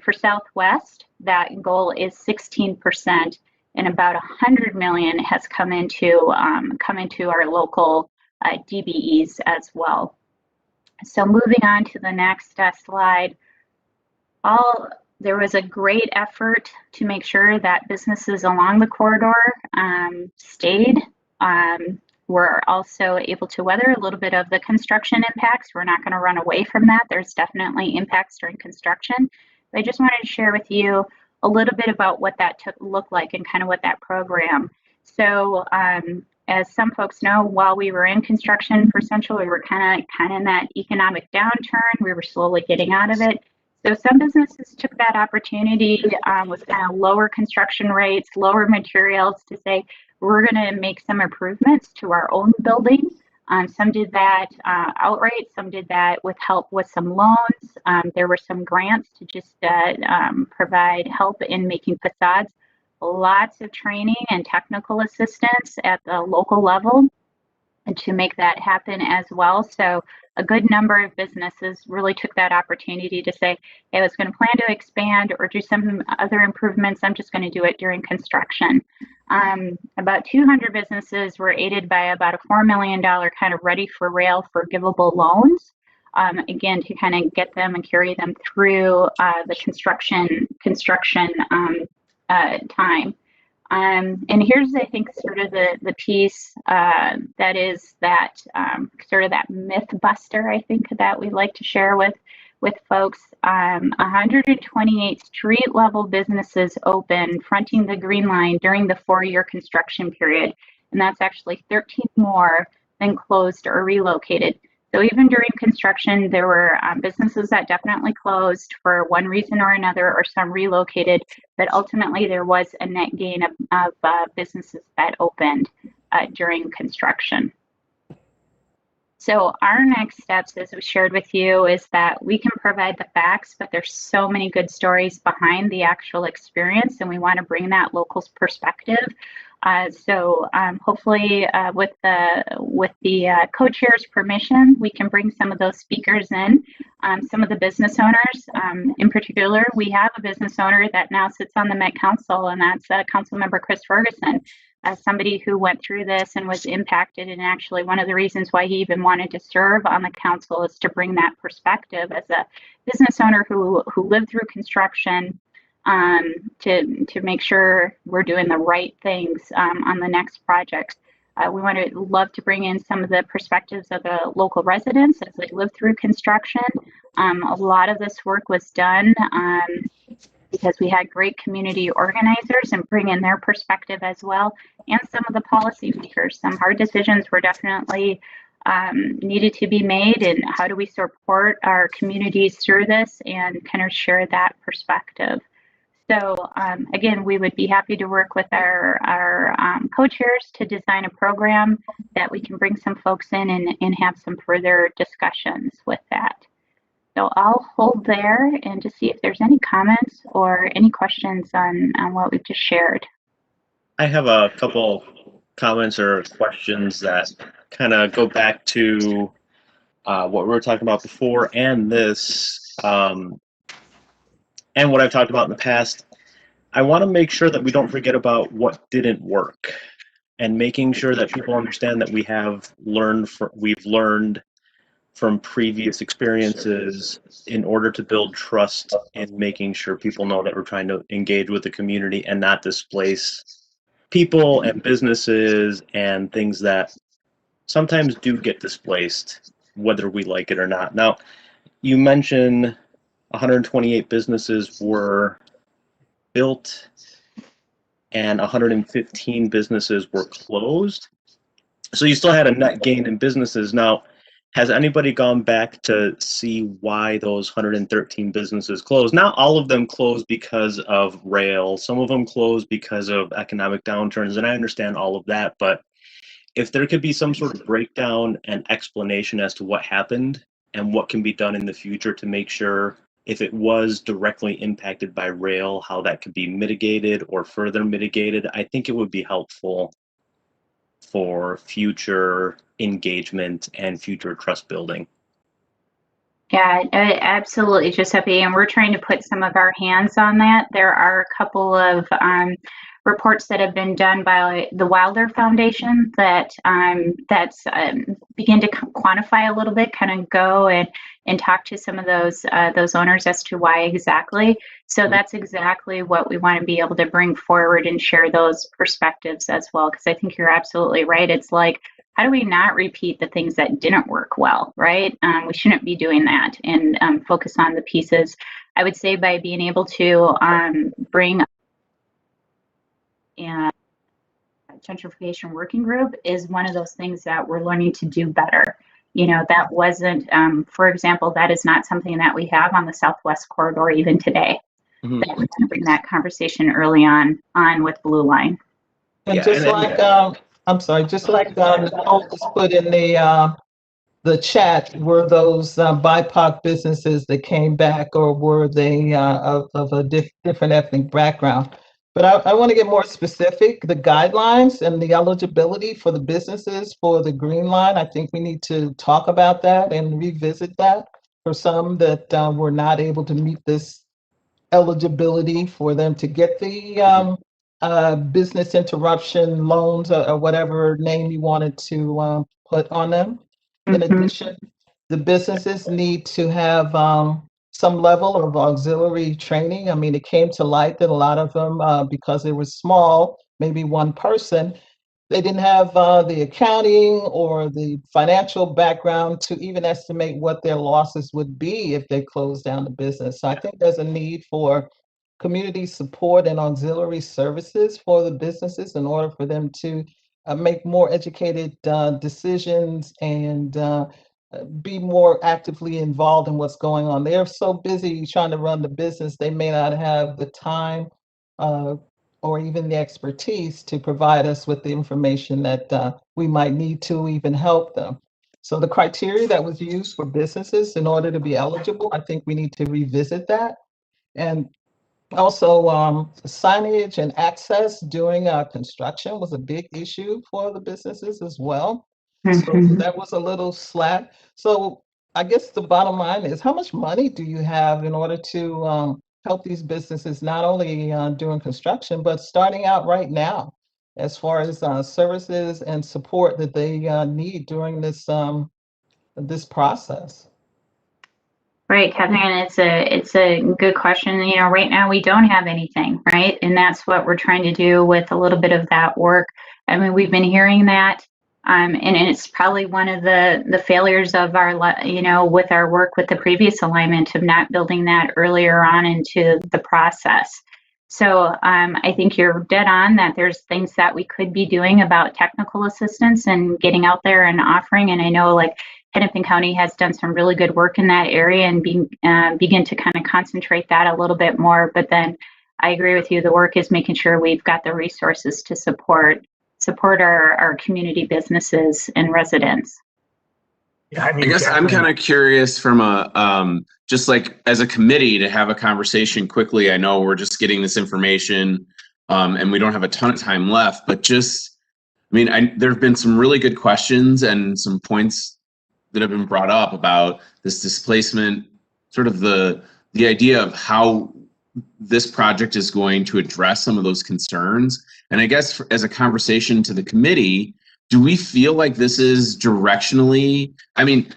For Southwest, that goal is 16%, and about $100 million has come into our local DBEs as well. So moving on to the next slide, there was a great effort to make sure that businesses along the corridor stayed. We're also able to weather a little bit of the construction impacts. We're not going to run away from that. There's definitely impacts during construction. But I just wanted to share with you a little bit about what that looked like and kind of what that program. So as some folks know, while we were in construction for Central, we were kind of in that economic downturn. We were slowly getting out of it. So some businesses took that opportunity with kind of lower construction rates, lower materials to say, we're going to make some improvements to our own building. Some did that outright, some did that with help with some loans. There were some grants to just provide help in making facades. Lots of training and technical assistance at the local level and to make that happen as well. So a good number of businesses really took that opportunity to say, hey, I was going to plan to expand or do some other improvements. I'm just going to do it during construction. About 200 businesses were aided by about a $4 million kind of ready for rail forgivable loans. Again, to kind of get them and carry them through the construction time. And here's, I think, sort of the piece that is that sort of that myth buster, I think, that we like to share with folks. 128 street level businesses open fronting the Green Line during the 4-year construction period. And that's actually 13 more than closed or relocated. So even during construction, there were businesses that definitely closed for one reason or another, or some relocated, but ultimately there was a net gain of businesses that opened during construction. So our next steps, as we shared with you, is that we can provide the facts, but there's so many good stories behind the actual experience, and we want to bring that local perspective. So hopefully with the co-chair's permission, we can bring some of those speakers in, some of the business owners. In particular, we have a business owner that now sits on the Met Council, and that's Councilmember Chris Ferguson, somebody who went through this and was impacted. And actually one of the reasons why he even wanted to serve on the council is to bring that perspective as a business owner who lived through construction, to make sure we're doing the right things on the next project. We love to bring in some of the perspectives of the local residents as they live through construction. A lot of this work was done because we had great community organizers and bring in their perspective as well, and some of the policy makers. Some hard decisions were definitely needed to be made, and how do we support our communities through this and kind of share that perspective. So again, we would be happy to work with our co-chairs to design a program that we can bring some folks in and have some further discussions with that. So I'll hold there and just see if there's any comments or any questions on what we've just shared. I have a couple comments or questions that kind of go back to what we were talking about before and this, and what I've talked about in the past. I want to make sure that we don't forget about what didn't work, and making sure that people understand that we've learned from previous experiences in order to build trust, and making sure people know that we're trying to engage with the community and not displace people and businesses and things that sometimes do get displaced, whether we like it or not. Now, you mentioned 128 businesses were built and 115 businesses were closed. So you still had a net gain in businesses. Now, has anybody gone back to see why those 113 businesses closed? Not all of them closed because of rail. Some of them closed because of economic downturns, and I understand all of that. But if there could be some sort of breakdown and explanation as to what happened and what can be done in the future to make sure, if it was directly impacted by rail, how that could be mitigated or further mitigated, I think it would be helpful for future engagement and future trust building. Yeah, absolutely, Giuseppe, and we're trying to put some of our hands on that. There are a couple of reports that have been done by the Wilder Foundation that begin to quantify a little bit, kind of go and talk to some of those owners as to why exactly. So that's exactly what we want to be able to bring forward and share those perspectives as well, because I think you're absolutely right. It's like, how do we not repeat the things that didn't work well, right? We shouldn't be doing that, and focus on the pieces. I would say by being able to bring a gentrification working group is one of those things that we're learning to do better. You know, that wasn't, for example, that is not something that we have on the Southwest Corridor even today. Mm-hmm. That we're going to bring that conversation early on with Blue Line. And just I'm sorry, just like Nicole just put in the chat, were those BIPOC businesses that came back, or were they of a different ethnic background? But I want to get more specific, the guidelines and the eligibility for the businesses for the Green Line. I think we need to talk about that and revisit that for some that were not able to meet this eligibility for them to get the business interruption loans or whatever name you wanted to put on them. In addition, the businesses need to have some level of auxiliary training. I mean, it came to light that a lot of them, because they were small, maybe one person, they didn't have the accounting or the financial background to even estimate what their losses would be if they closed down the business. So I think there's a need for community support and auxiliary services for the businesses in order for them to make more educated decisions and be more actively involved in what's going on. They're so busy trying to run the business, they may not have the time or even the expertise to provide us with the information that we might need to even help them. So the criteria that was used for businesses in order to be eligible, I think we need to revisit that. And Also, signage and access during construction was a big issue for the businesses as well. So that was a little slack. So I guess the bottom line is, how much money do you have in order to help these businesses not only during construction, but starting out right now, as far as services and support that they need during this process? Right, Catherine, it's a good question. You know, right now we don't have anything, right? And that's what we're trying to do with a little bit of that work. I mean, we've been hearing that, and it's probably one of the failures of our, you know, with our work with the previous alignment of not building that earlier on into the process. So I think you're dead on that there's things that we could be doing about technical assistance and getting out there and offering. And I know like Hennepin County has done some really good work in that area and begin to kind of concentrate that a little bit more. But then I agree with you, the work is making sure we've got the resources to support our community businesses and residents. Yeah, I guess I'm kind of curious from a just like as a committee to have a conversation quickly. I know we're just getting this information and we don't have a ton of time left, but just, I mean, there have been some really good questions and some points that have been brought up about this displacement, sort of the idea of how this project is going to address some of those concerns. And I guess as a conversation to the committee, do we feel like this is directionally, I mean,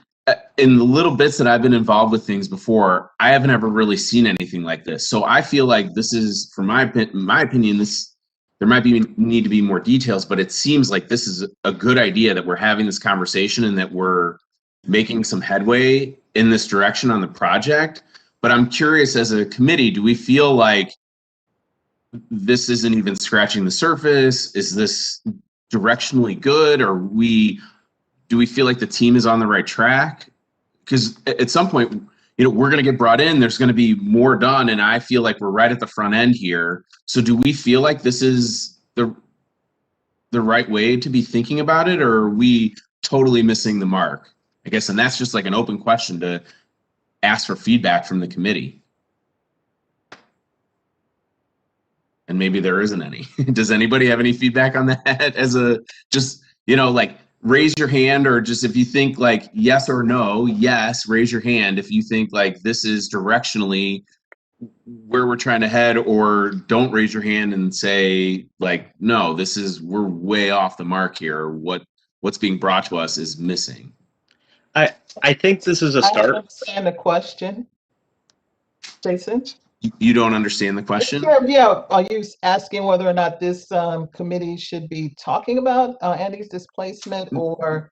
in the little bits that I've been involved with things before, I haven't ever really seen anything like this. So I feel like this is, from my opinion, there might need to be more details, but it seems like this is a good idea that we're having this conversation and that we're making some headway in this direction on the project. But I'm curious, as a committee, do we feel like this isn't even scratching the surface? Is this directionally good, or do we feel like the team is on the right track? Because at some point, you know, we're going to get brought in, there's going to be more done, and I feel like we're right at the front end here. So do we feel like this is the right way to be thinking about it, or are we totally missing the mark? I guess, and that's just like an open question to ask for feedback from the committee. And maybe there isn't any. Does anybody have any feedback on that? As a, just, you know, like raise your hand, or just if you think like yes or no, yes, raise your hand if you think like this is directionally where we're trying to head, or don't raise your hand and say like, no, we're way off the mark here. What's being brought to us is missing. I think this is a start. I understand the question, Jason. You don't understand the question? Yeah, are you asking whether or not this committee should be talking about anti-displacement, or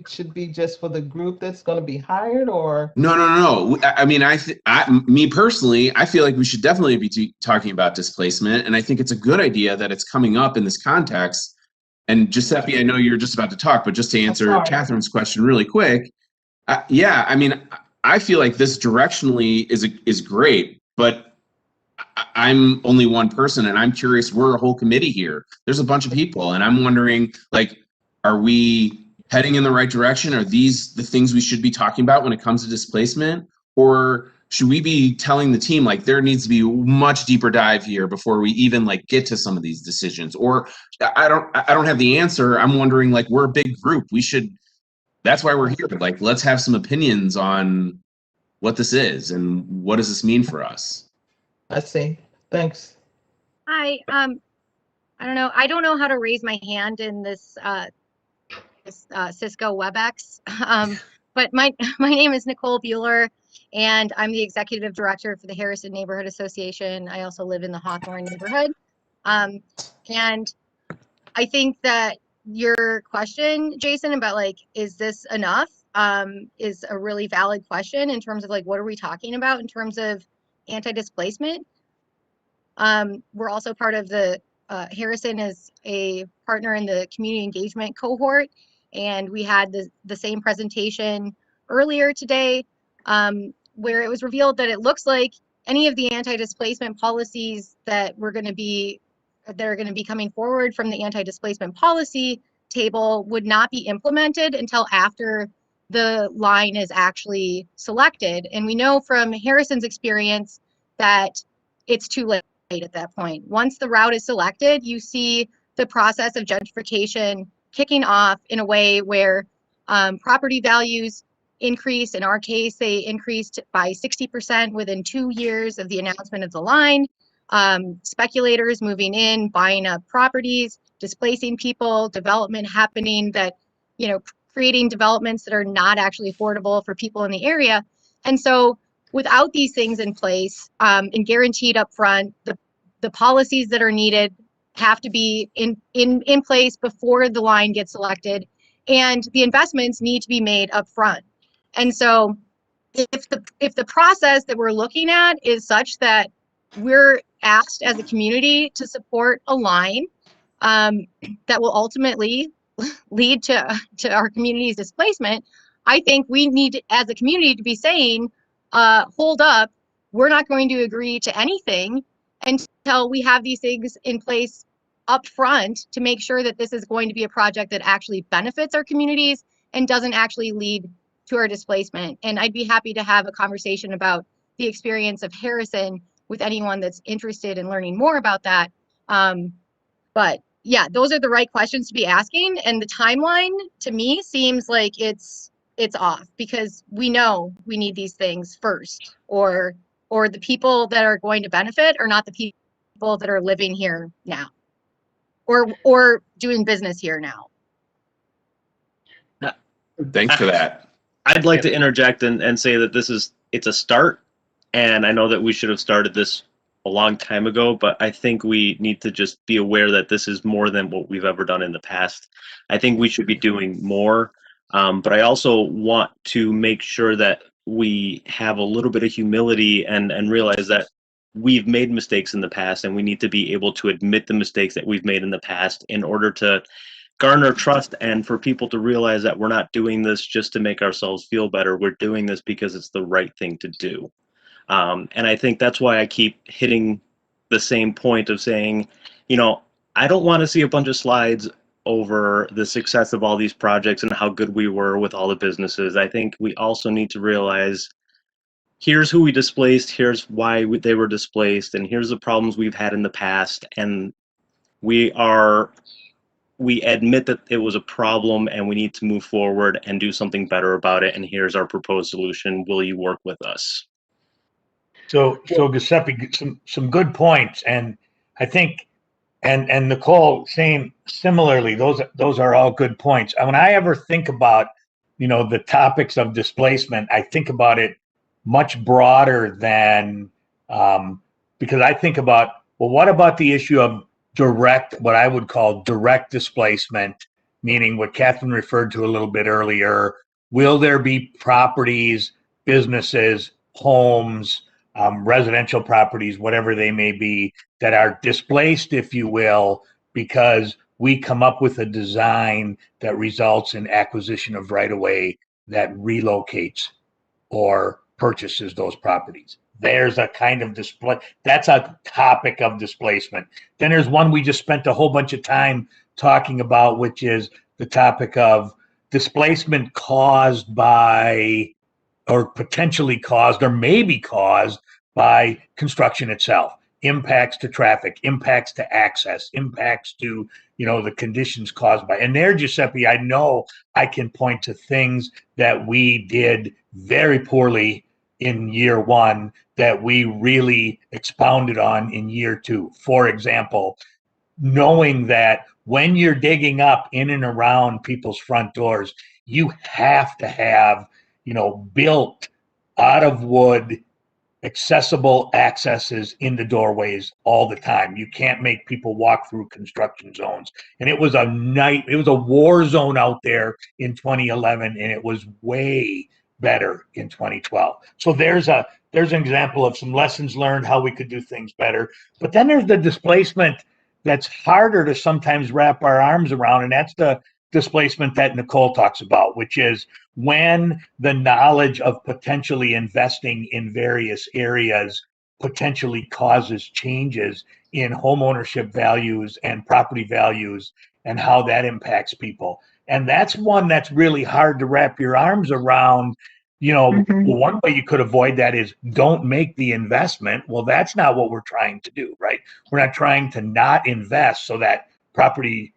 should be just for the group that's going to be hired, or? No. I mean, me personally, I feel like we should definitely be talking about displacement, and I think it's a good idea that it's coming up in this context. And Giuseppe, I know you're just about to talk, but just to answer Catherine's question really quick, yeah, I mean, I feel like this directionally is great, but I'm only one person, and I'm curious. We're a whole committee here. There's a bunch of people, and I'm wondering, like, are we heading in the right direction? Are these the things we should be talking about when it comes to displacement? Or should we be telling the team, like, there needs to be a much deeper dive here before we even, like, get to some of these decisions? Or I don't have the answer. I'm wondering, like, we're a big group. That's why we're here. Like, let's have some opinions on what this is and what does this mean for us? I see. Thanks. Hi. I don't know. I don't know how to raise my hand in this Cisco WebEx. But my name is Nicole Bueller, and I'm the executive director for the Harrison Neighborhood Association. I also live in the Hawthorne neighborhood. And I think that your question, Jason, about like, is this enough, is a really valid question in terms of like, what are we talking about in terms of anti-displacement? We're also part of the, Harrison is a partner in the community engagement cohort, and we had the same presentation earlier today, where it was revealed that it looks like any of the anti-displacement policies that are going to be coming forward from the anti-displacement policy table would not be implemented until after the line is actually selected. And we know from Harrison's experience that it's too late at that point. Once the route is selected, you see the process of gentrification kicking off in a way where property values increase. In our case, they increased by 60% within 2 years of the announcement of the line. Speculators moving in, buying up properties, displacing people, development happening that, you know, creating developments that are not actually affordable for people in the area. And so without these things in place and guaranteed up front, the policies that are needed have to be in place before the line gets selected, and the investments need to be made up front. And so if the process that we're looking at is such that we're asked as a community to support a line that will ultimately lead to our community's displacement, I think we need as a community to be saying, hold up, we're not going to agree to anything until we have these things in place up front to make sure that this is going to be a project that actually benefits our communities and doesn't actually lead to our displacement. And I'd be happy to have a conversation about the experience of Harrison with anyone that's interested in learning more about that. But yeah, those are the right questions to be asking. And the timeline to me seems like it's off, because we know we need these things first, or the people that are going to benefit are not the people that are living here now or doing business here now. Thanks for that. I'd like to interject and say that it's a start, and I know that we should have started this a long time ago, but I think we need to just be aware that this is more than what we've ever done in the past. I think we should be doing more, but I also want to make sure that we have a little bit of humility and realize that we've made mistakes in the past, and we need to be able to admit the mistakes that we've made in the past in order to garner trust and for people to realize that we're not doing this just to make ourselves feel better. We're doing this because it's the right thing to do. And I think that's why I keep hitting the same point of saying, you know, I don't want to see a bunch of slides over the success of all these projects and how good we were with all the businesses. I think we also need to realize, here's who we displaced, here's why they were displaced, and here's the problems we've had in the past. And we admit that it was a problem and we need to move forward and do something better about it. And here's our proposed solution. Will you work with us? So Giuseppe, some good points, and I think, and Nicole saying similarly, those are all good points. And when I ever think about, you know, the topics of displacement, I think about it much broader than because I think about, well, what about the issue of what I would call direct displacement, meaning what Catherine referred to a little bit earlier. Will there be properties, businesses, homes, residential properties, whatever they may be, that are displaced, if you will, because we come up with a design that results in acquisition of right-of-way that relocates or purchases those properties? There's a kind of that's a topic of displacement. Then there's one we just spent a whole bunch of time talking about, which is the topic of displacement caused by, or potentially caused, or maybe caused by construction itself. Impacts to traffic, impacts to access, impacts to, you know, the conditions caused by. And there, Giuseppe, I know I can point to things that we did very poorly in year one that we really expounded on in year two. For example, knowing that when you're digging up in and around people's front doors, you have to have, you know, built out of wood, accessible accesses in the doorways all the time. You can't make people walk through construction zones. And it was a war zone out there in 2011, and it was way better in 2012. So there's an example of some lessons learned, how we could do things better. But then there's the displacement that's harder to sometimes wrap our arms around, and that's the displacement that Nicole talks about, which is when the knowledge of potentially investing in various areas potentially causes changes in homeownership values and property values and how that impacts people. And that's one that's really hard to wrap your arms around, you know, Mhm. one way you could avoid that is don't make the investment. Well, that's not what we're trying to do, right? We're not trying to not invest so that property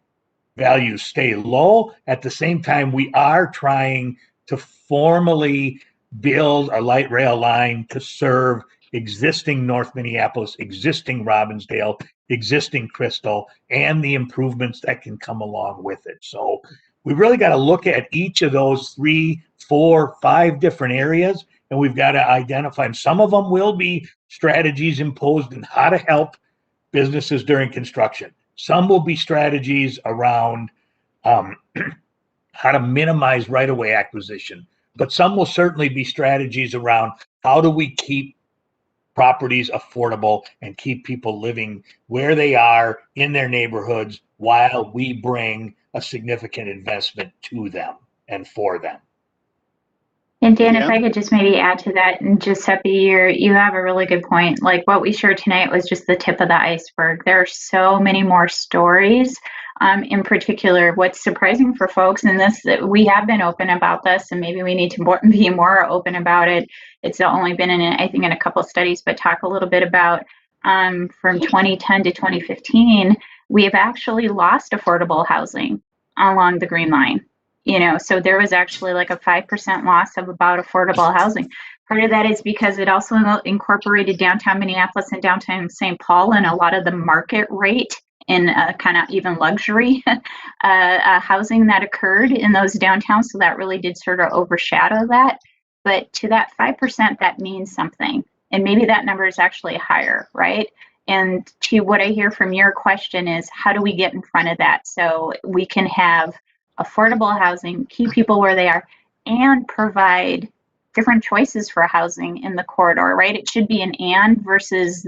values stay low. At the same time, we are trying to formally build a light rail line to serve existing North Minneapolis, existing Robbinsdale, existing Crystal, and the improvements that can come along with it. So we really got to look at each of those 3, 4, 5 different areas, and we've got to identify them. Some of them will be strategies imposed in how to help businesses during construction. Some will be strategies around how to minimize right-of-way acquisition, but some will certainly be strategies around how do we keep properties affordable and keep people living where they are in their neighborhoods while we bring a significant investment to them and for them. And Dan, if Yeah. I could just maybe add to that, and Giuseppe, you have a really good point. Like what we shared tonight was just the tip of the iceberg. There are so many more stories. In particular, what's surprising for folks, and this, we have been open about this, and maybe we need to be more open about it. It's only been in, I think, in a couple of studies, but talk a little bit about from 2010 to 2015, we have actually lost affordable housing along the Green Line. You know, so there was actually like a 5% loss of about affordable housing. Part of that is because it also incorporated downtown Minneapolis and downtown St. Paul and a lot of the market rate and kind of even luxury housing that occurred in those downtowns. So that really did sort of overshadow that. But to that 5%, that means something. And maybe that number is actually higher, right? And to what I hear from your question is, how do we get in front of that so we can have affordable housing, keep people where they are, and provide different choices for housing in the corridor, right? It should be an and versus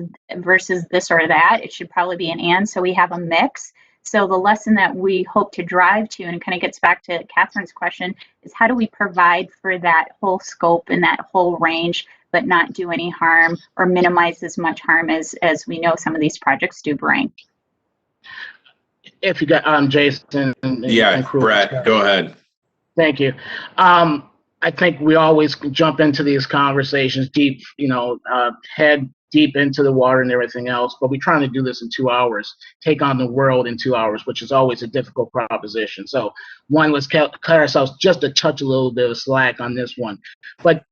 this or that. It should probably be an and, so we have a mix. So the lesson that we hope to drive to, and it kind of gets back to Catherine's question, is how do we provide for that whole scope and that whole range, but not do any harm or minimize as much harm as we know some of these projects do bring. If you got Jason and Brett, go ahead. Thank you. I think we always jump into these conversations deep, head deep into the water and everything else, but we're trying to do this in 2 hours, take on the world in 2 hours, which is always a difficult proposition. So one, let's cut ourselves just a little bit of slack on this one. But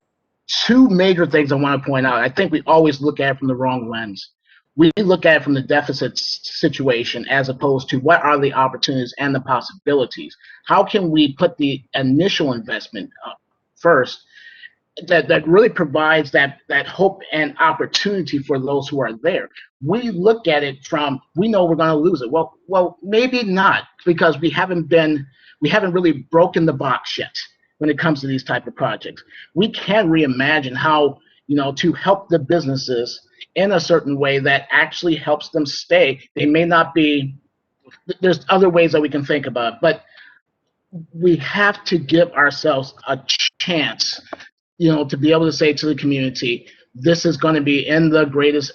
2 major things I want to point out. I think we always look at it from the wrong lens. We look at it from the deficit situation as opposed to what are the opportunities and the possibilities. How can we put the initial investment up first that really provides that hope and opportunity for those who are there? We look at it from, we know we're going to lose it. Well, maybe not, because we haven't really broken the box yet when it comes to these type of projects. We can reimagine how, to help the businesses in a certain way that actually helps them stay. They may not be, there's other ways that we can think about, but we have to give ourselves a chance, to be able to say to the community, this is going to be in the greatest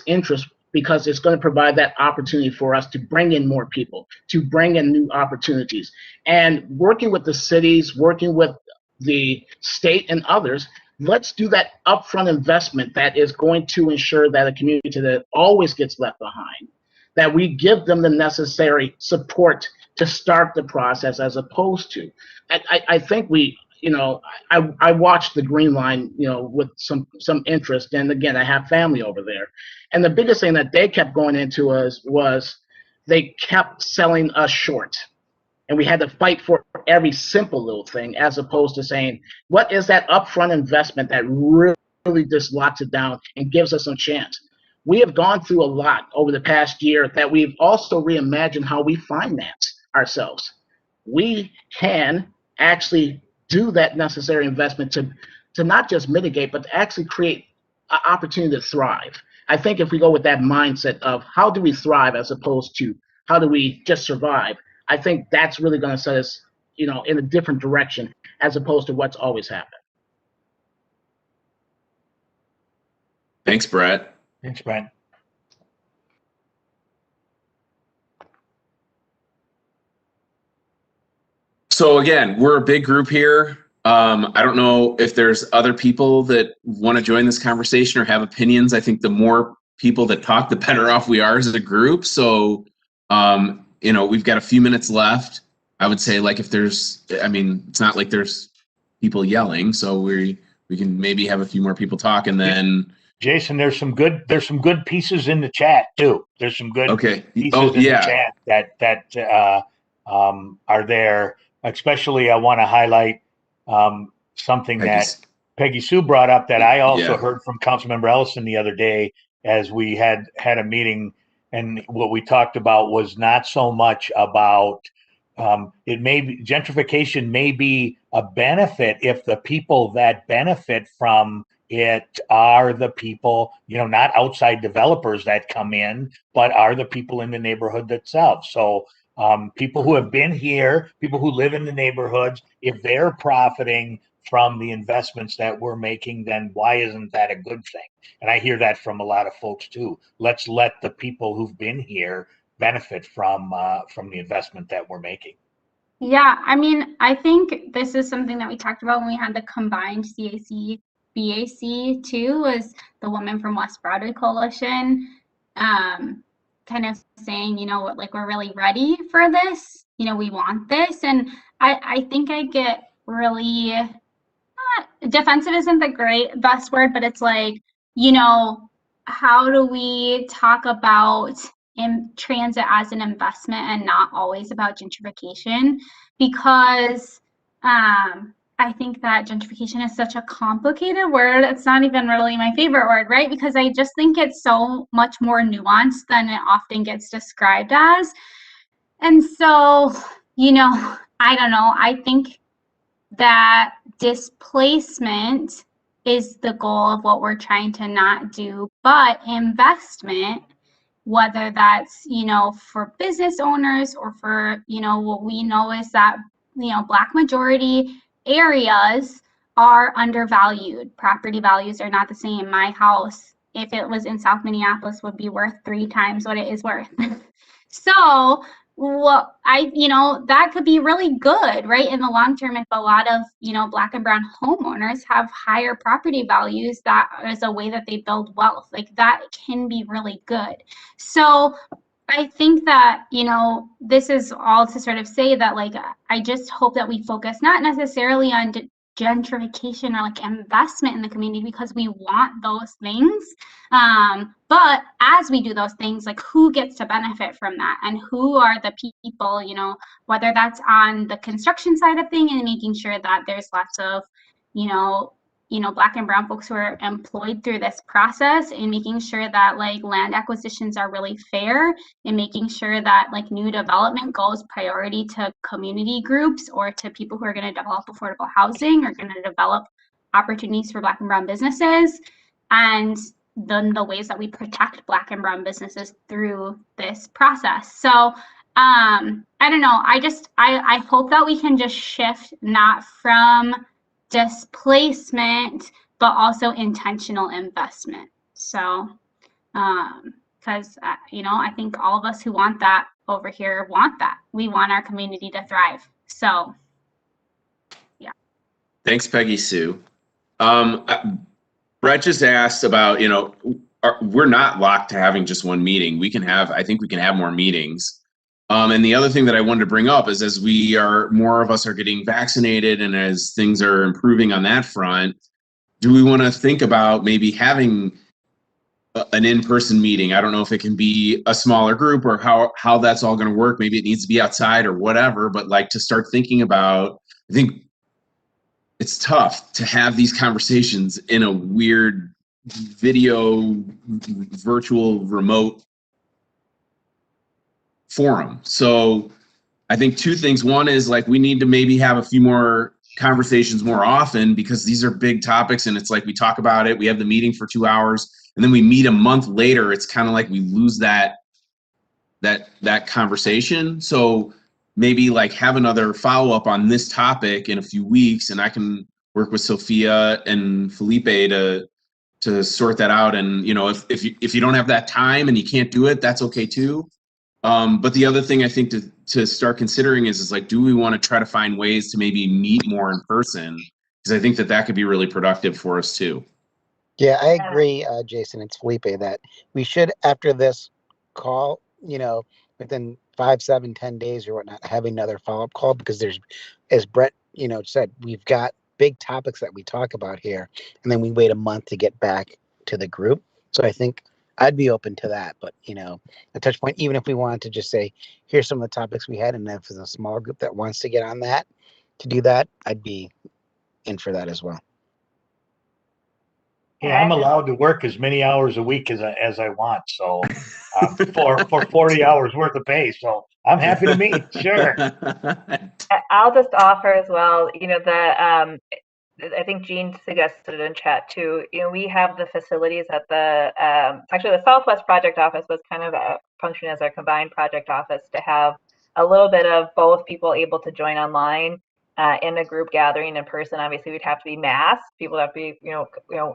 interest, because it's going to provide that opportunity for us to bring in more people, to bring in new opportunities. And working with the cities, working with the state and others, let's do that upfront investment that is going to ensure that a community that always gets left behind, that we give them the necessary support to start the process, as opposed to, I think we, I watched the Green Line, with some interest. And again, I have family over there. And the biggest thing that they kept going into us was they kept selling us short. And we had to fight for every simple little thing, as opposed to saying, what is that upfront investment that really just locks it down and gives us some chance? We have gone through a lot over the past year that we've also reimagined how we finance ourselves. We can actually do that necessary investment to not just mitigate, but to actually create an opportunity to thrive. I think if we go with that mindset of how do we thrive as opposed to how do we just survive, I think that's really going to set us, in a different direction as opposed to what's always happened. Thanks, Brett. Thanks, Brett. So again, we're a big group here. I don't know if there's other people that want to join this conversation or have opinions. I think the more people that talk, the better off we are as a group. So, we've got a few minutes left. I would say, like, if there's, it's not like there's people yelling, so we can maybe have a few more people talk, and then Jason, there's some good pieces in the chat too. There's some good pieces in the chat that are there. Especially, I want to highlight something that Peggy Sue brought up that I also heard from Councilmember Ellison the other day as we had a meeting, and what we talked about was not so much about gentrification may be a benefit if the people that benefit from it are the people, not outside developers that come in, but are the people in the neighborhood themselves. So people who have been here, people who live in the neighborhoods, if they're profiting from the investments that we're making, then why isn't that a good thing? And I hear that from a lot of folks too. Let's let the people who've been here benefit from the investment that we're making. Yeah, I think this is something that we talked about when we had the combined CAC BAC too, was the Women from West Broadway Coalition kind of saying, we're really ready for this, we want this. And I think I get really, defensive isn't the best word, but it's like, how do we talk about transit as an investment and not always about gentrification? Because I think that gentrification is such a complicated word. It's not even really my favorite word, right? Because I just think it's so much more nuanced than it often gets described as. And so, I don't know. I think that displacement is the goal of what we're trying to not do, but investment, whether that's, for business owners or for, what we know is that, Black majority areas are undervalued. Property values are not the same. My house, if it was in South Minneapolis, would be worth 3 times what it is worth. So that could be really good, right? In the long term, if a lot of, Black and brown homeowners have higher property values, that is a way that they build wealth. Like, that can be really good. So I think that, this is all to sort of say that, like, I just hope that we focus not necessarily on gentrification or like investment in the community, because we want those things. But as we do those things, like, who gets to benefit from that, and who are the people, whether that's on the construction side of things and making sure that there's lots of, Black and brown folks who are employed through this process, and making sure that, like, land acquisitions are really fair, and making sure that, like, new development goes priority to community groups or to people who are going to develop affordable housing or going to develop opportunities for Black and brown businesses, and then the ways that we protect Black and brown businesses through this process. So I don't know. I hope that we can just shift not from displacement, but also intentional investment. So, because, I think all of us who want that over here want that. We want our community to thrive. So, yeah. Thanks, Peggy Sue. Brett just asked about, we're not locked to having just one meeting. I think we can have more meetings. And the other thing that I wanted to bring up is, as more of us are getting vaccinated and as things are improving on that front, do we want to think about maybe having an in-person meeting? I don't know if it can be a smaller group or how that's all going to work. Maybe it needs to be outside or whatever, but like to start thinking about, I think it's tough to have these conversations in a weird video, virtual, remote forum. So I think 2 things. One is, like, we need to maybe have a few more conversations more often, because these are big topics, and it's like we talk about it, we have the meeting for 2 hours, and then we meet a month later. It's kind of like we lose that conversation. So maybe, like, have another follow-up on this topic in a few weeks, and I can work with Sophia and Felipe to sort that out. And, if you don't have that time and you can't do it, that's okay too. But the other thing I think to start considering is like, do we want to try to find ways to maybe meet more in person? because I think that that could be really productive for us too. Yeah, I agree, Jason. It's Felipe that we should, after this call, within 5, 7, 10 days or whatnot, have another follow-up call because there's, as Brett, said, we've got big topics that we talk about here, and then we wait a month to get back to the group. So I think I'd be open to that. But, a touch point, even if we wanted to just say, here's some of the topics we had, and if there's a small group that wants to get on that, to do that, I'd be in for that as well. Yeah, I'm allowed to work as many hours a week as I want. So for 40 hours worth of pay. So I'm happy to meet. Sure. I'll just offer as well, I think Jean suggested it in chat too. We have the facilities at the, actually the Southwest Project Office was kind of functioning as our combined project office to have a little bit of both people able to join online in a group gathering in person. Obviously, we'd have to be masked. People have to be,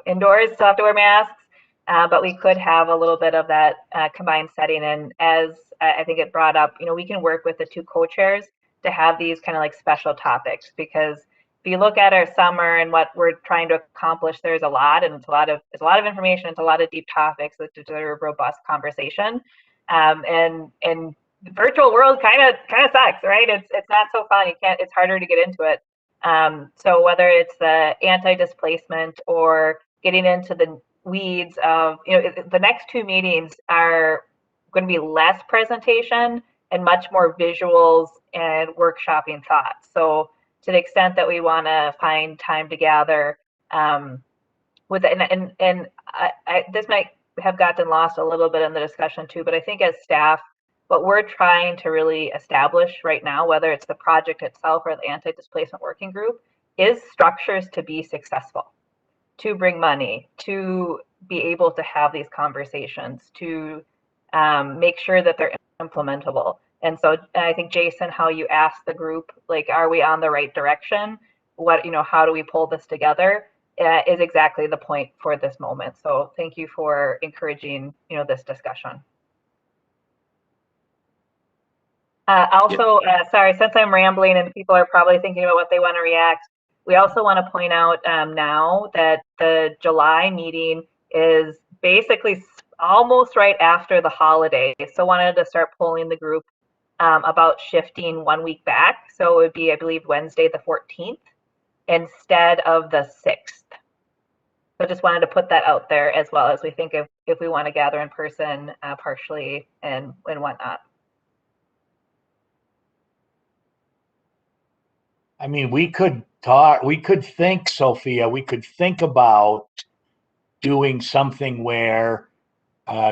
indoors, still have to wear masks. But we could have a little bit of that combined setting. And as I think it brought up, we can work with the two co-chairs to have these kind of like special topics, because if you look at our summer and what we're trying to accomplish, there's a lot, and it's a lot of information. It's a lot of deep topics that deserve robust conversation. And the virtual world kind of sucks, right? It's not so fun. It's harder to get into it. So whether it's the anti-displacement or getting into the weeds of, the next two meetings are going to be less presentation and much more visuals and workshopping thoughts. So to the extent that we want to find time to gather with it, and this might have gotten lost a little bit in the discussion too, but I think as staff, what we're trying to really establish right now, whether it's the project itself or the anti-displacement working group, is structures to be successful, to bring money, to be able to have these conversations, to make sure that they're implementable. And so I think, Jason, how you asked the group, like, are we on the right direction? What, how do we pull this together? Is exactly the point for this moment. So thank you for encouraging, this discussion. Sorry, since I'm rambling and people are probably thinking about what they want to react, we also want to point out now that the July meeting is basically almost right after the holiday. So wanted to start pulling the group about shifting 1 week back. So it would be, I believe, Wednesday the 14th instead of the 6th. So just wanted to put that out there as well, as we think of if we want to gather in person partially and whatnot. I mean, we could think, Sophia, we could think about doing something where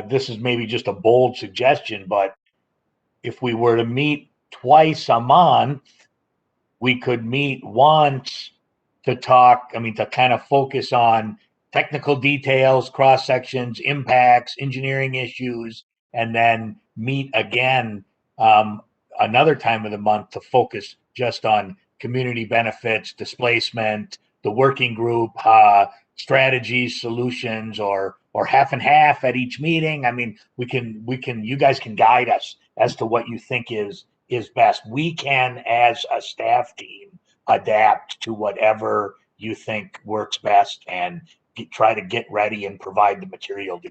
this is maybe just a bold suggestion, but if we were to meet twice a month, we could meet once to talk, to kind of focus on technical details, cross sections, impacts, engineering issues, and then meet again another time of the month to focus just on community benefits, displacement, the working group, strategies, solutions, or half and half at each meeting. I mean, you guys can guide us as to what you think is best. We can, as a staff team, adapt to whatever you think works best and try to get ready and provide the material to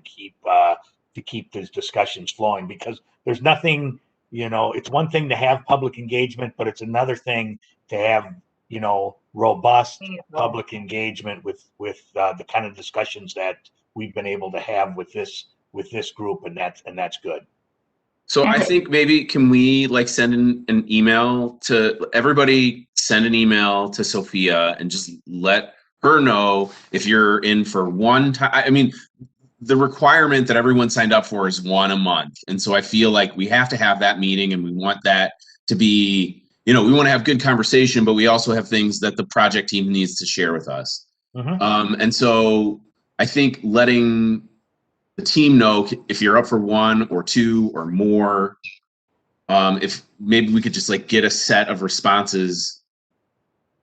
keep these discussions flowing, because there's nothing, it's one thing to have public engagement, but it's another thing to have, robust public engagement with the kind of discussions that we've been able to have with this group, and that's good. So I think maybe can we send an email to everybody, send an email to Sophia and just let her know if you're in for one time. I mean, the requirement that everyone signed up for is one a month. And so I feel like we have to have that meeting, and we want that to be, we want to have good conversation, but we also have things that the project team needs to share with us. Mm-hmm. And so I think letting the team know if you're up for one or two or more, if maybe we could just get a set of responses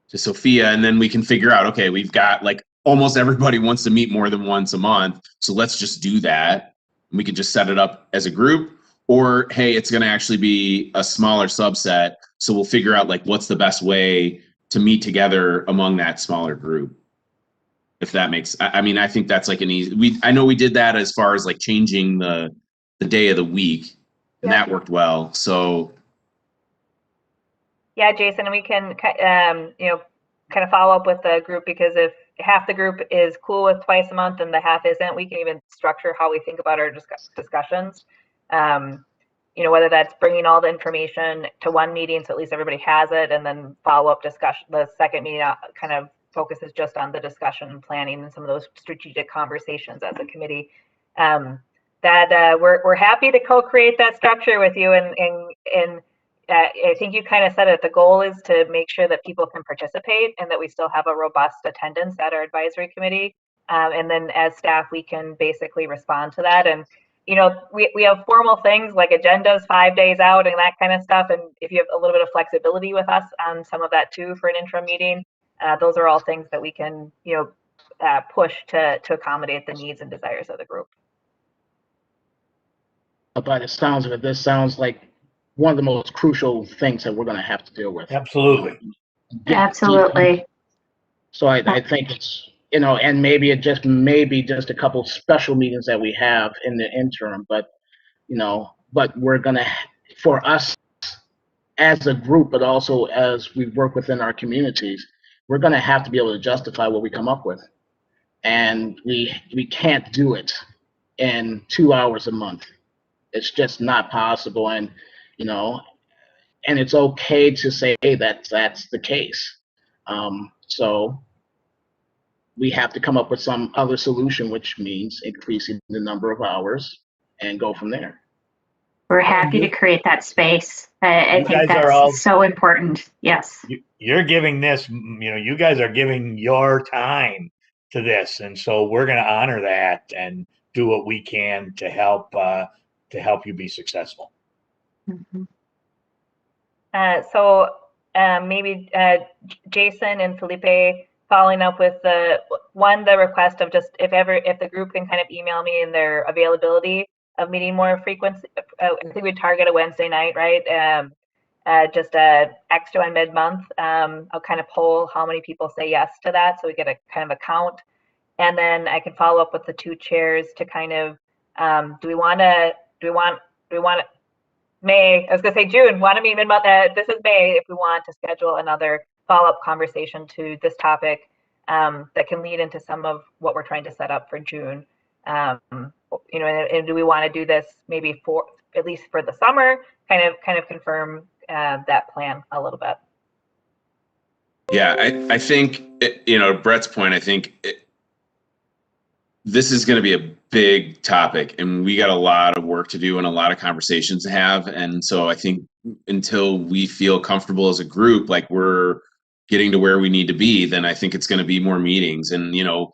to Sophia, and then we can figure out, okay, we've got almost everybody wants to meet more than once a month, so let's just do that. We can just set it up as a group, or hey, it's going to actually be a smaller subset, so we'll figure out what's the best way meet together among that smaller group. If that makes, I mean, I think that's like an easy, I know we did that as far as like changing the day of the week, and that worked well. So. Yeah, Jason, and we can, you know, kind of follow up with the group, because if half the group is cool with twice a month and the half isn't, we can even structure how we think about our discussions. You know, whether that's bringing all the information to one meeting so at least everybody has it, and then follow-up discussion, the second meeting kind of focuses just on the discussion and planning and some of those strategic conversations as a committee. We're happy to co-create that structure with you, and I think you kind of said it. The goal is to make sure that people can participate and that we still have a robust attendance at our advisory committee. And then as staff, we can basically respond to that. And, you know, we have formal things like agendas 5 days out and that kind of stuff. And if you have a little bit of flexibility with us on some of that too for an interim meeting, those are all things that we can, you know, push to accommodate the needs and desires of the group. By the sounds of it, this sounds like one of the most crucial things that we're going to have to deal with. Absolutely. Absolutely. So I think it's, you know, and maybe just a couple special meetings that we have in the interim, but, you know, but we're going to, for us as a group, but also as we work within our communities, we're going to have to be able to justify what we come up with. And we can't do it in 2 hours a month. It's just not possible. And, you know, and it's okay to say, hey, that's the case. So we have to come up with some other solution, which means increasing the number of hours and go from there. We're happy to create that space. I think that's so important. Yes. You're giving this, you know, you guys are giving your time to this. And so we're going to honor that and do what we can to help you be successful. Mm-hmm. Maybe Jason and Felipe, following up with the request of just if the group can kind of email me in their availability of meeting more frequency. I think we target a Wednesday night, right? Just a extra on mid-month. I'll kind of poll how many people say yes to that, so we get a kind of a count, and then I can follow up with the two chairs to kind of do we want May? I was gonna say June. Want to meet mid-month? This is May. If we want to schedule another follow-up conversation to this topic that can lead into some of what we're trying to set up for June. You know, and do we want to do this maybe for at least for the summer? Kind of confirm that plan a little bit. Yeah, I think you know, Brett's point. I think this is going to be a big topic, and we got a lot of work to do and a lot of conversations to have. And so I think until we feel comfortable as a group, like we're getting to where we need to be, then I think it's going to be more meetings. And, you know,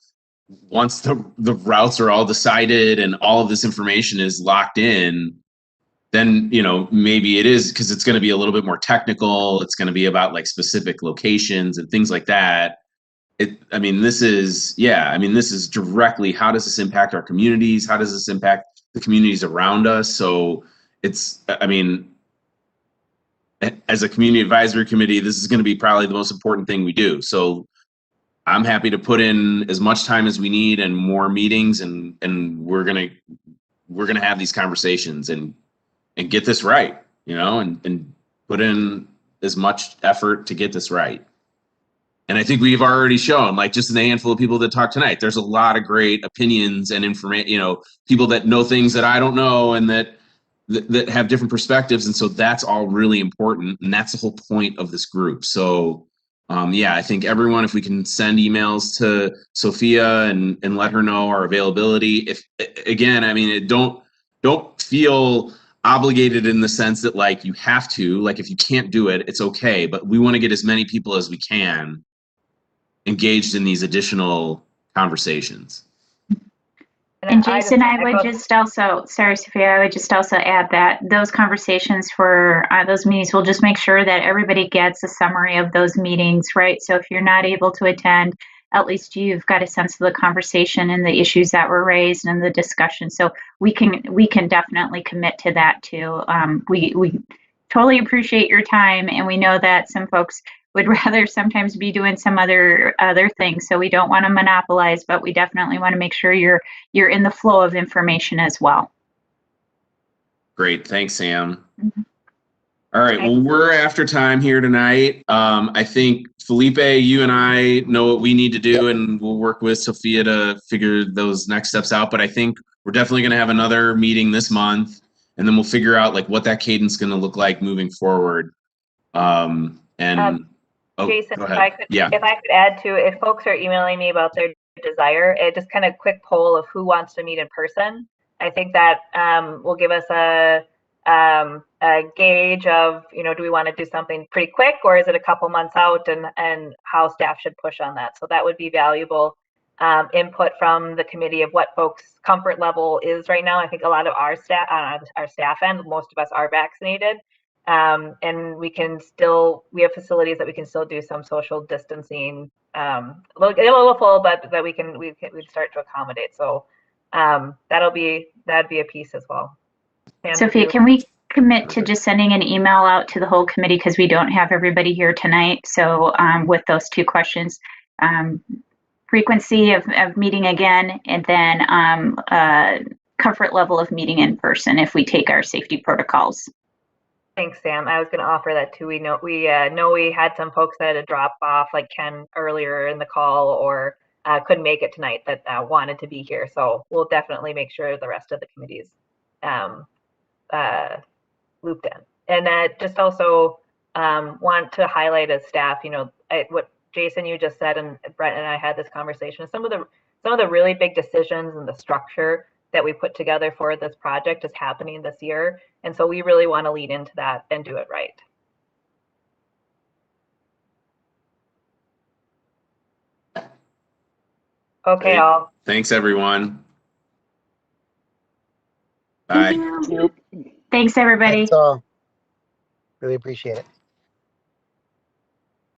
once the routes are all decided and all of this information is locked in, then, you know, maybe it is, because it's going to be a little bit more technical. It's going to be about like specific locations and things like that. This is directly, how does this impact our communities? How does this impact the communities around us? So it's, as a community advisory committee, this is going to be probably the most important thing we do. So I'm happy to put in as much time as we need and more meetings, and we're gonna have these conversations and get this right, you know, and put in as much effort to get this right. And I think we've already shown, like just in the handful of people that talked tonight, there's a lot of great opinions and information, you know, people that know things that I don't know and that have different perspectives. And so that's all really important. And that's the whole point of this group. So yeah, I think everyone, if we can send emails to Sophia and let her know our availability. If again, don't feel obligated in the sense that like you have to, like if you can't do it, it's okay. But we want to get as many people as we can engaged in these additional conversations. And Jason, I would just also, sorry, Sophia, I would just also add that those conversations for those meetings, we'll just make sure that everybody gets a summary of those meetings, right? So if you're not able to attend, at least you've got a sense of the conversation and the issues that were raised and the discussion. So we can definitely commit to that too. We totally appreciate your time, and we know that some folks would rather sometimes be doing some other things. So we don't want to monopolize, but we definitely want to make sure you're in the flow of information as well. Great. Thanks, Sam. All right. Well, we're after time here tonight. I think, Felipe, you and I know what we need to do, and we'll work with Sophia to figure those next steps out. But I think we're definitely going to have another meeting this month, and then we'll figure out like what that cadence is going to look like moving forward. Jason, if I could add to, if folks are emailing me about their desire, just kind of quick poll of who wants to meet in person. I think that will give us a gauge of, do we want to do something pretty quick, or is it a couple months out, and how staff should push on that. So that would be valuable input from the committee of what folks' comfort level is right now. I think a lot of our staff end, most of us are vaccinated. And we have facilities that we can still do some social distancing, a little full, but that we start to accommodate. So that'd be a piece as well. Sam, Sophia, can we commit to just sending an email out to the whole committee, because we don't have everybody here tonight? So with those two questions, frequency of meeting again, and then comfort level of meeting in person if we take our safety protocols. Thanks, Sam. I was going to offer that too. We know we had some folks that had dropped off, like Ken earlier in the call, or couldn't make it tonight, that wanted to be here. So we'll definitely make sure the rest of the committee's looped in. And just also want to highlight as staff, what Jason, you just said, and Brent and I had this conversation. Some of the really big decisions and the structure that we put together for this project is happening this year. And so we really want to lead into that and do it right. Okay, all. Thanks, everyone. Bye. Thanks, everybody. That's all. Really appreciate it.